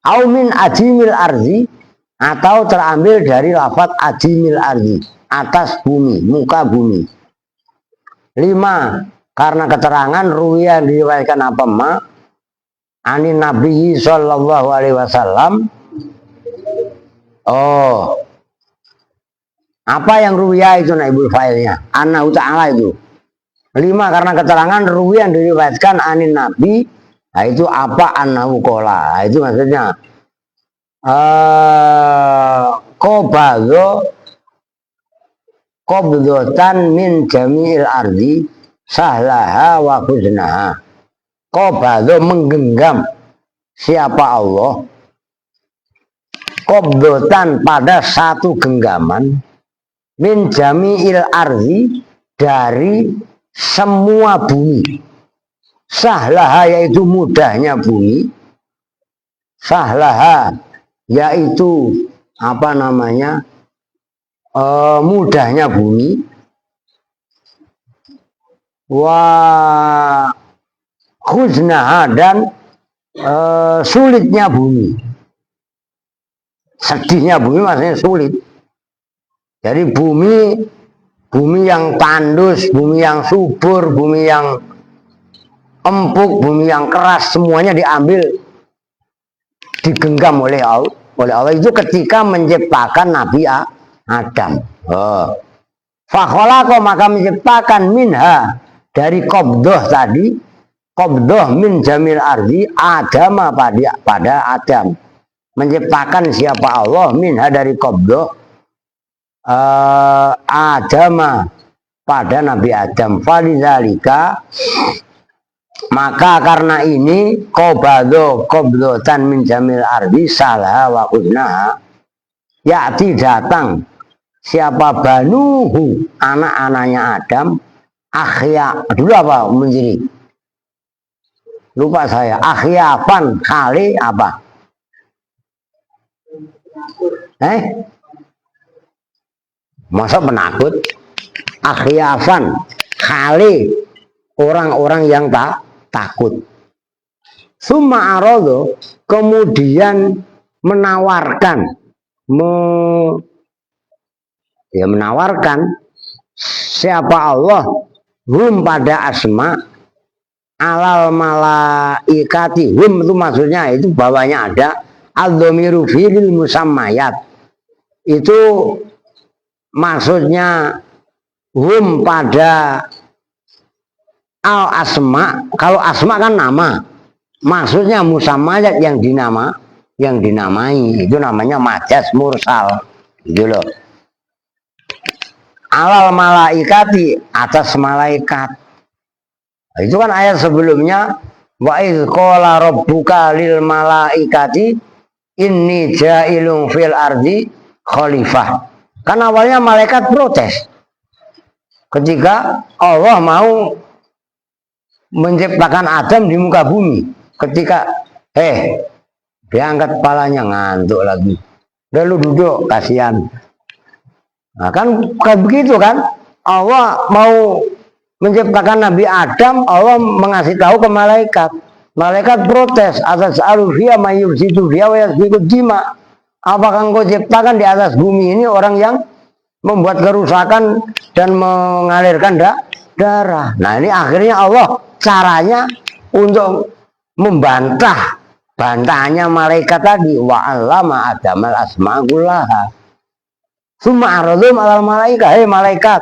Aumin adimil arzi, atau terambil dari lafaz adimil arzi, atas bumi, muka bumi. 5. Karena keterangan ruwiya diriwayatkan apa ma anin Nabi sallallahu alaihi wasallam. Oh, apa yang ruwiya itu naibul failnya? Annahu ta'ala itu. 5. Karena keterangan ruwiya diriwayatkan anin Nabi. Nah, itu apa annahu qala. Nah, itu maksudnya qabdatan min jami'il ardi sahlaha wa khuznaha. Qabdho menggenggam siapa Allah, qabdatan pada satu genggaman, min jami'il ardi dari semua bumi. Sahlaha yaitu mudahnya bumi, sahlaha yaitu apa namanya mudahnya bumi, wa khuznaha dan sulitnya bumi. Sedihnya bumi maksudnya sulit. Jadi bumi yang tandus, bumi yang subur, bumi yang empuk, bumi yang keras, semuanya diambil, digenggam oleh Allah. Oleh Allah itu ketika menciptakan Nabi Adam. Fakholaqa, maka menciptakan minha dari qabdoh tadi, qabdoh min jamil ardi Adam pada Adam. Menciptakan siapa Allah minha dari qabdoh Adam pada Nabi Adam. Falidzalika, maka karena ini qabdotan min jamil ardi salah wa khuznaha, ya'ti datang siapa banuhu anak-anaknya Adam, akhya dulu apa menjadi lupa saya, akhyafan kali apa masa penakut, akhyafan kali orang-orang yang takut. Summa arodo, kemudian menawarkan, menawarkan siapa Allah hum pada asma alal malaikati. Hum itu maksudnya itu bawahnya ada al-dhamiru filil musammayat, itu maksudnya hum pada al asma. Kalau asma kan nama, maksudnya musammayat yang dinamai, itu namanya majas mursal gitu loh. Alal malaikati, atas malaikat. Itu kan ayat sebelumnya, wa idz qala rabbuka lil malaikati inni ja'ilun fil ardi khalifah. Kan awalnya malaikat protes ketika Allah mau menciptakan Adam di muka bumi. Ketika dia angkat kepalanya, ngantuk lagi, udah lu duduk, kasihan. Nah, kan begitu kan, Allah mau menciptakan Nabi Adam, Allah mengasih tahu ke malaikat. Malaikat protes, atas alufiyah mayyubsitu fiha wa yasbiqud dima. Apakah engkau ciptakan di atas bumi ini orang yang membuat kerusakan dan mengalirkan darah? Nah, ini akhirnya Allah caranya untuk membantah bantahannya malaikat tadi, wa 'allama adamal asma'a kullaha. Summa aradhum 'alal malaikat. Malaikat,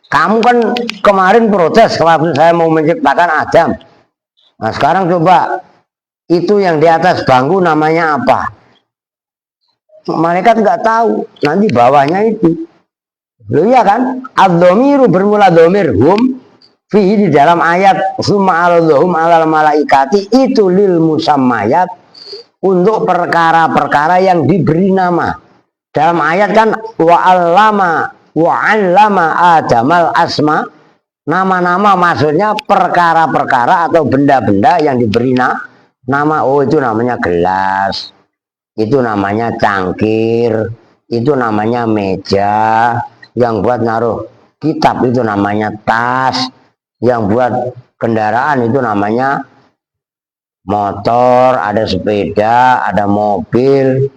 kamu kan kemarin protes waktu saya mau menciptakan Adam. Nah, sekarang coba itu yang di atas bangku namanya apa? Malaikat nggak tahu, nanti bawahnya itu. Loh iya kan? Ad-dhamiru bermula dhamir hum fihi, di dalam ayat summa aradhum 'alal malaikati, itu lil musammayat, untuk perkara-perkara yang diberi nama. Dalam ayat kan wa'allama adamal asma, nama-nama maksudnya perkara-perkara atau benda-benda yang diberi nama. Oh, itu namanya gelas, itu namanya cangkir, itu namanya meja, yang buat naruh kitab itu namanya tas, yang buat kendaraan itu namanya motor, ada sepeda, ada mobil.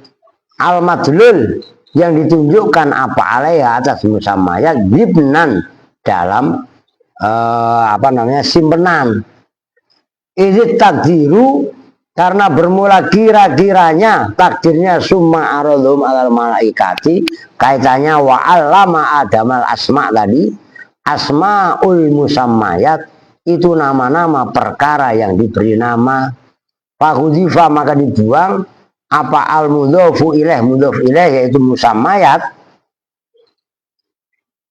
Al-madlul yang ditunjukkan apa alaiha atas musammayat gibnan dalam simpenan. Ini takdiru karena bermula kira-kiranya takdirnya summa aradhum alal malaikati, kaitannya wa allama adamal asma tadi, asmaul musammayat itu nama-nama perkara yang diberi nama. Fahudzifa maka dibuang apa al mudhofu ilaih yaitu musammayat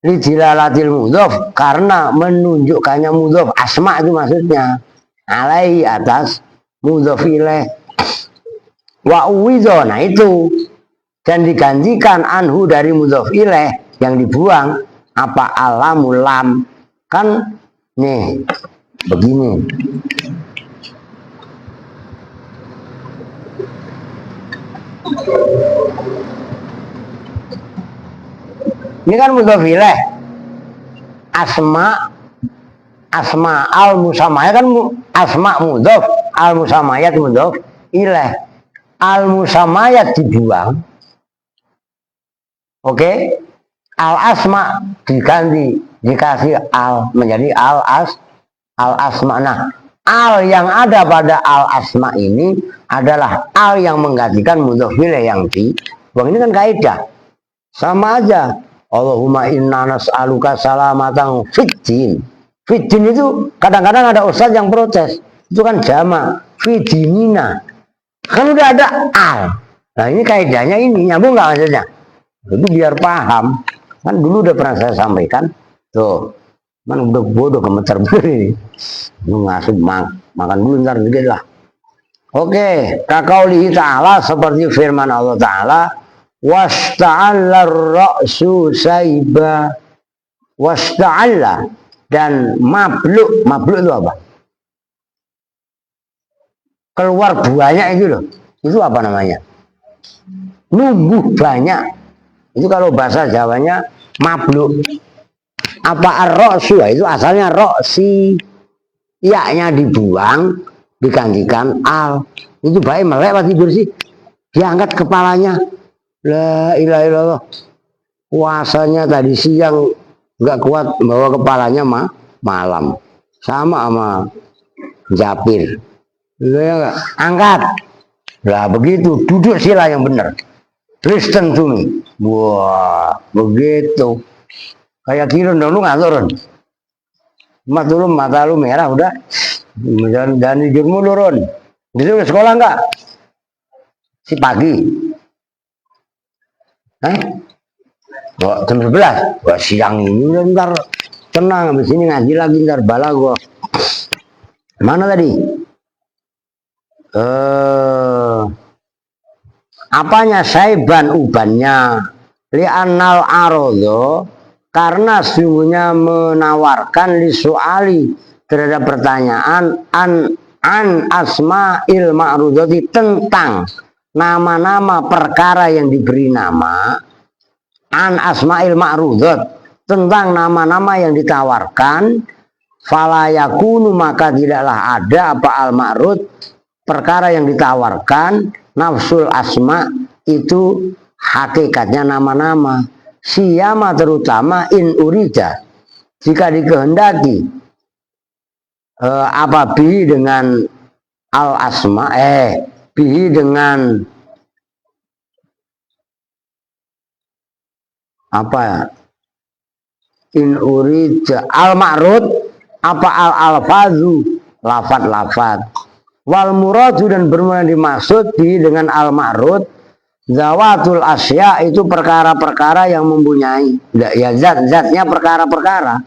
li dilalatil mudhof karena menunjukkannya mudhof asma itu maksudnya alaihi atas mudhof ilaih wa uwidho, nah itu, dan digantikan anhu dari mudhof ilaih yang dibuang apa alamul lam. Kan nih begini, ini kan mudhof ilaih, asma al musammayat kan asma mudhof, al musammayat mudhof ilaih. Al musammayat dibuang, oke, al asma diganti, dikasih al menjadi al asma. Nah, al yang ada pada al asma ini adalah al yang menggantikan mudhof ilaih yang dibuang. Ini kan kaidah sama aja. Allahumma inna nas'aluka salamatan fiddin. Fiddin itu kadang-kadang ada ustadz yang protes, itu kan jamak fiddinina, kan udah ada al. Nah, ini kaidahnya ini nyambung nggak maksudnya? Itu biar paham. Kan dulu udah pernah saya sampaikan. Tuh, man udah bodoh gemeter begini. Lu ngasih makan dulu ntar dikit lah. Oke, kaqaulihi ta'ala, seperti firman Allah Ta'ala, wasta'alla ar-ra'su saiba. Wasta'alla, dan mabluk itu apa? Keluar banyak itu loh. Itu apa namanya? Numbuh banyak. Itu kalau bahasa Jawanya mabluk. Apa ar-ra'su? Itu asalnya ro'si. Iya-nya dibuang, digantikan al. Itu baik melek pasti bersih. Diangkat kepalanya. La ilaha illallah. Puasanya tadi siang nggak kuat bawa kepalanya malam. Sama sama Japir. Ya, angkat. Lah begitu, duduk sila yang benar. Listen to me. Wah, begitu. Kayak kirun dong, lu nggak turun. Mata lu merah udah. Dan hidungmu turun. Jadi udah sekolah nggak? Si pagi. Wah, jam 11. Wah, siang ini ntar tenang, habis ini ngaji lagi ntar bala gua. Mana tadi? Apanya saiban ubannya li'annal arodho karena sungguhnya menawarkan li soali terhadap pertanyaan an asma'il ma'rudhati tentang nama-nama perkara yang diberi nama, an asma'il ma'rudhat tentang nama-nama yang ditawarkan, fala yakunu maka tidaklah ada apa al ma'rud perkara yang ditawarkan, nafsul asma itu hakikatnya nama-nama, siyama terutama in urida jika dikehendaki apa bihi dengan al asma bihi dengan apa ya, in urida al ma'rud apa al alfazu lafat wal muradu dan bermula dimaksud di dengan al ma'rud zawatul asya itu perkara-perkara yang mempunyai ya zat-zatnya perkara-perkara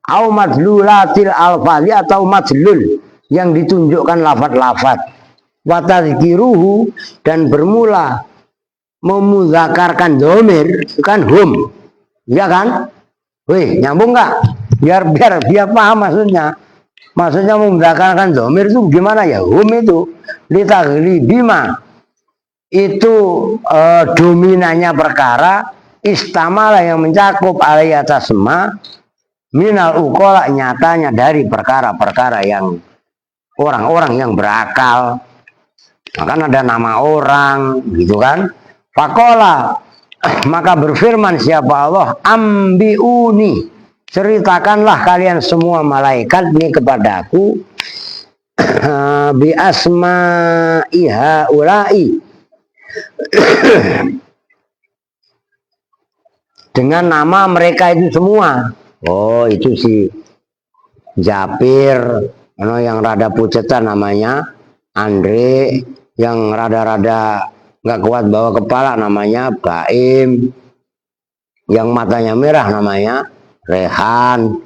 au madlulatil alfazi atau madlul yang ditunjukkan lafat-lafat wa tadzkiruhu dan bermula memudzakarkan domir kan hum, ya kan? Wih, nyambung nggak? Biar paham maksudnya. Maksudnya memudzakarkan domir itu gimana ya? Hum itu litaglibima itu dominannya perkara istamala yang mencakup alai atas semua minal ukola nyatanya dari perkara-perkara yang orang-orang yang berakal. Maka ada nama orang gitu kan. Fakola maka berfirman siapa Allah, ambiuni ceritakanlah kalian semua malaikat ini kepadaku bi asma'iha ulai dengan nama mereka itu semua. Oh itu si Japir, yang rada pucetan namanya Andre, yang rada-rada nggak kuat bawa kepala namanya Baim, yang matanya merah namanya Rehan.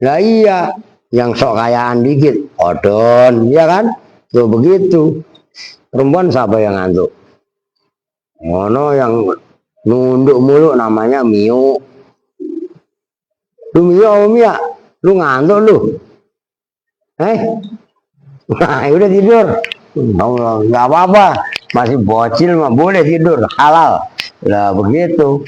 Lah iya, yang sok kayaan dikit Odon, ya kan? Tuh begitu. Perempuan siapa yang ngantuk? Ono yang nunduk mulu namanya Mio. Lu Mio, Mia, lu ngantuk lu? Nah, udah tidur. Nggak apa-apa, masih bocil mah boleh tidur, halal. Lah begitu.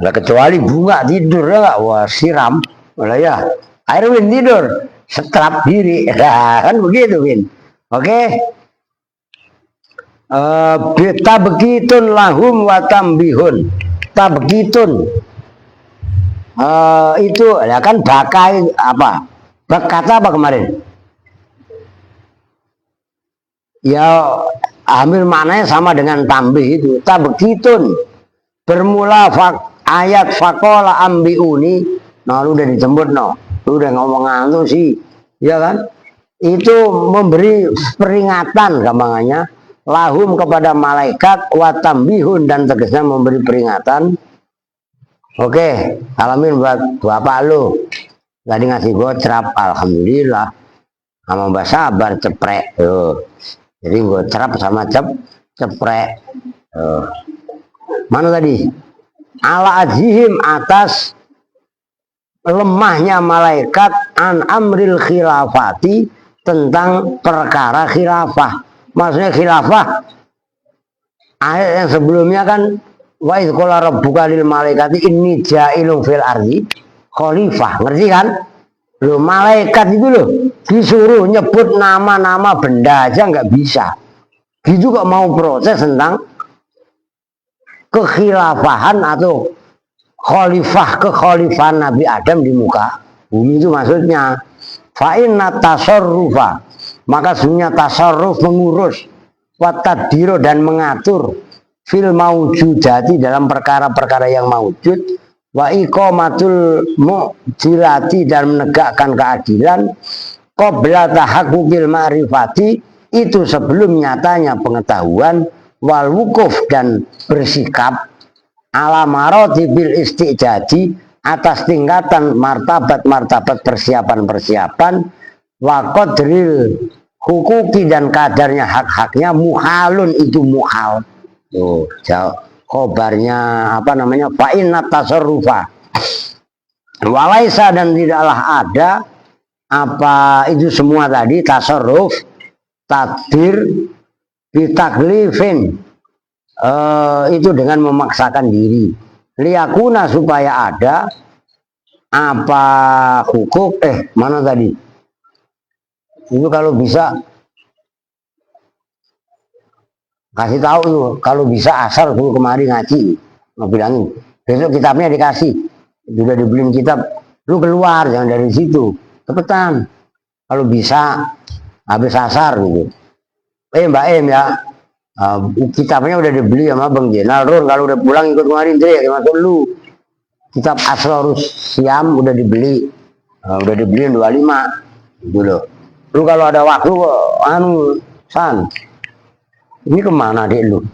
Lah kecuali bunga tidur ya nggak, wah siram. Lah ya, Airwin tidur, setrap diri. Nah, kan begitu Win. Oke. Tabgitun lahum wa tambihun. Tabgitun. Itu ya kan bakai apa? Berkata apa kemarin? Ya ambil maknanya sama dengan tambih itu. Tabgitun bermula ayat fakola ambiuni. Nah lu udah dijemput no, lu udah ngomong ngantuk sih, ya kan? Itu memberi peringatan gampangannya lahum kepada malaikat watambihun dan tegasnya memberi peringatan. Oke, alamin buat bapak lu tadi ngasih gocrap, alhamdulillah sama Mbak Sabar ceprek tuh. Jadi gocrap sama ceprek. Mana tadi? Ala ajihim atas lemahnya malaikat an amril khilafati tentang perkara khilafah. Maksudnya khilafah ayat yang sebelumnya kan wa idz qala rabbuka lil malaikati inni ja'ilun fil ardi khalifah. Ngerti kan? Loh, malaikat itu loh disuruh nyebut nama-nama benda aja nggak bisa. Gitu kok mau proses tentang kekhilafahan atau kekhalifahan Nabi Adam di muka bumi itu maksudnya. Fa'inna tasarrufa maka sebenarnya tasarruf mengurus, watadiro dan mengatur fil maujudati dalam perkara-perkara yang maujud, wa iqamatul mu'jilati dan menegakkan keadilan, qabla tahaqquqil ma'rifati itu sebelum nyatanya pengetahuan, wal wukuf dan bersikap, ala maratibil istijadi atas tingkatan martabat-martabat persiapan-persiapan, wa qadril hukuki dan kadarnya hak-haknya, muhalun itu muhal. Tuh, jauh khobarnya apa namanya? Fa'inna tasarrufa walaisa dan tidaklah ada apa itu semua tadi tasarruf takdir bitaklifin itu dengan memaksakan diri liyakuna supaya ada apa hukuk mana tadi itu kalau bisa kasih tahu tuh kalau bisa asal tuh kemari ngaji mau bilangin besok kitabnya dikasih sudah dibeliin kitab lu keluar jangan dari situ cepetan kalau bisa habis asar gitu. Mbak Em ya kitabnya udah dibeli sama Bang Jenal Run kalau udah pulang ikut kemarin deh masuk lu kitab Asrarus Siam udah dibeli udah dibeliin 25 gitu loh. Lu kalau ada waktu anu San ini kemana dek lu?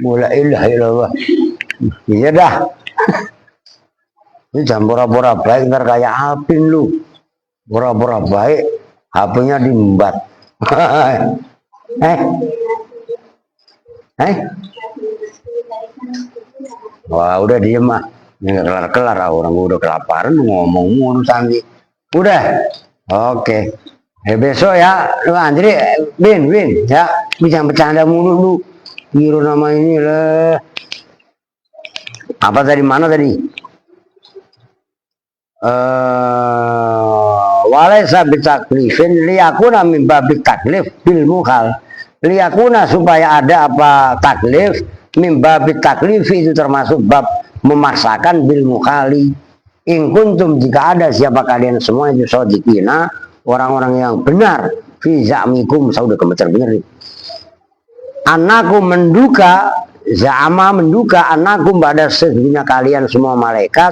Mulai ilah ilah. Iya dah. Ini jam pura-pura baik ntar kayak Alpin lu. Pura-pura baik, HP-nya diembat. Wah udah diem mah, nggak kelar-kelar orang udah kelaparan ngomong mulu Sandi. Udah, oke. Besok ya, lu Andri, Bin, ya, bisa bercanda mulu lu. Biru nama ini lah. Apa tadi mana tadi? Walaysa bitaklifin liyakuna min babit taklif bil mukhal. Liyakuna supaya ada apa taklif min babit taklif itu termasuk bab memaksakan bil mukhali. In kuntum jika ada siapa kalian semua itu sodikina orang-orang yang benar fi za'mikum saudah kemeter bener. Anakku menduga za'ama menduga anakku pada sesungguhnya kalian semua malaikat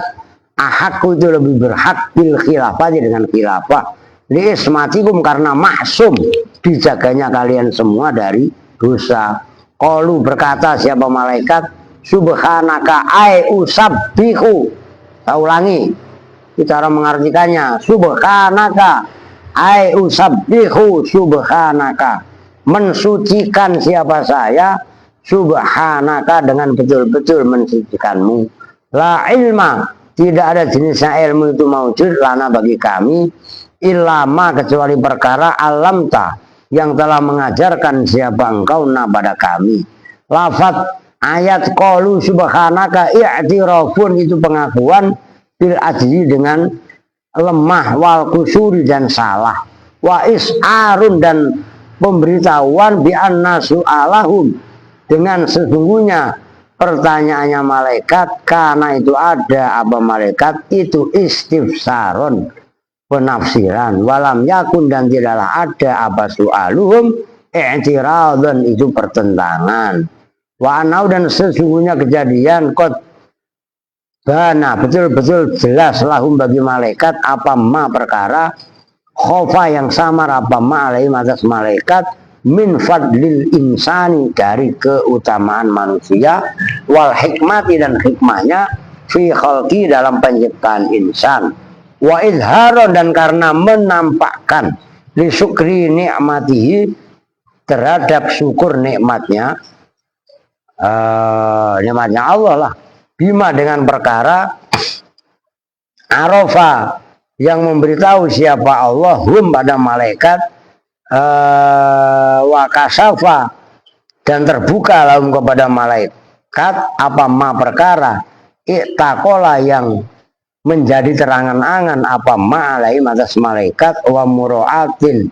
ahakku itu lebih berhak bil khilafah dengan khilafah li ismatikum karena maksum dijaganya kalian semua dari dosa. Qalu berkata siapa malaikat subhanaka ai usabbihu. Saya ulangi cara mengartikannya subhanaka ai usabbihu subhanaka mensucikan siapa saya subhanaka dengan betul-betul mensucikanmu. La ilma tidak ada jenisnya ilmu itu maujud lana bagi kami ilama kecuali perkara alamta yang telah mengajarkan siapa engkau na pada kami. Lafat ayat qalu subhanaka i'tirafun itu pengakuan bil ajzi dengan lemah wal kusuri dan salah wa is'arun dan pemberitahuan bi anna su'alahum dengan sesungguhnya pertanyaannya malaikat karena itu ada apa malaikat itu istifsaron penafsiran walam yakun dan tidaklah ada apa su'aluhum i'tiradun itu pertentangan wa anau dan sesungguhnya kejadian kot bana betul-betul jelas lahum bagi malaikat apa ma perkara khofa yang samar apa ma alaihim atas malaikat min fadlil insani dari keutamaan manusia wal hikmati dan hikmahnya fi khalqi dalam penciptaan insan wa izharon dan karena menampakkan li syukri nikmatihi terhadap syukur nikmatnya nikmatnya Allah lah bima dengan perkara arafa yang memberitahu siapa Allah hum pada malaikat wa kasafa dan terbuka lahum kepada malaikat apa ma perkara iktaqola yang menjadi terangan-angan apa ma alaihim atas malaikat wa muro'atin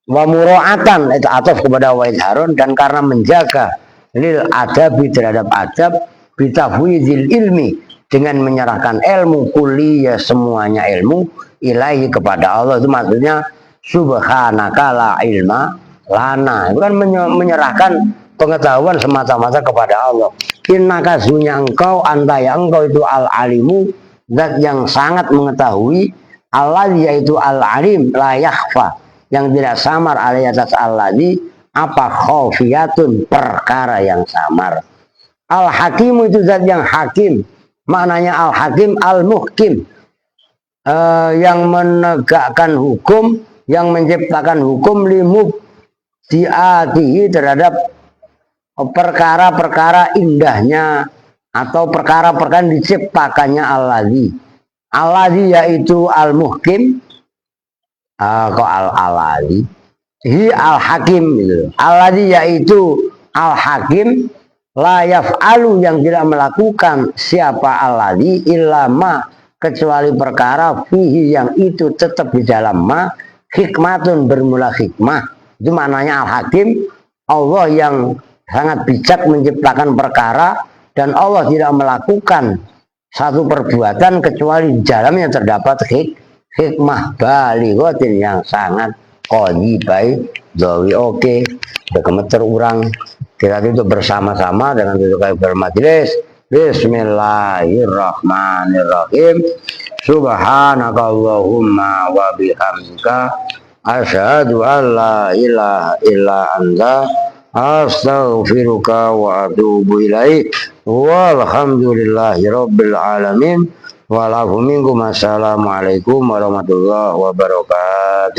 wa muro'atan itu ataf kepada wa izharun dan karena menjaga lil adabi terhadap adab bitafwidil ilmi dengan menyerahkan ilmu kuliah semuanya ilmu ilahi kepada Allah itu maksudnya subhanaka la ilma lana itu kan menyerahkan pengetahuan semata-mata kepada Allah. Innaka sunya engkau anta ya engkau itu al alimu zat yang sangat mengetahui Allah yaitu al alim la yakhfa yang tidak samar alai atas alladzi apa khafiyatun perkara yang samar. Al hakim itu zat yang hakim maknanya al hakim al muhkim yang menegakkan hukum yang menciptakan hukum limub diatihi terhadap perkara-perkara indahnya atau perkara-perkara diciptakannya alladzi yaitu al muhkim kok al-alladzi hi al hakim gitu. Alladzi yaitu al hakim la yaf'alu yang tidak melakukan siapa alladzi illa ma kecuali perkara fihi yang itu tetap di dalam ma hikmatun bermula hikmah itu maknanya al-hakim Allah yang sangat bijak menciptakan perkara dan Allah tidak melakukan satu perbuatan kecuali di dalamnya terdapat hikmah balighatin yang sangat qadibai dawi oke udah gemeter urang kita tutup bersama-sama dengan tutup bermajelis. Bismillahirrahmanirrahim. Subhanakallahumma wa bihamdika asyhadu an la ilaha illa anta astaghfiruka wa atubu ilaik. Walhamdulillahi rabbil alamin. Assalamualaikum warahmatullahi wabarakatuh.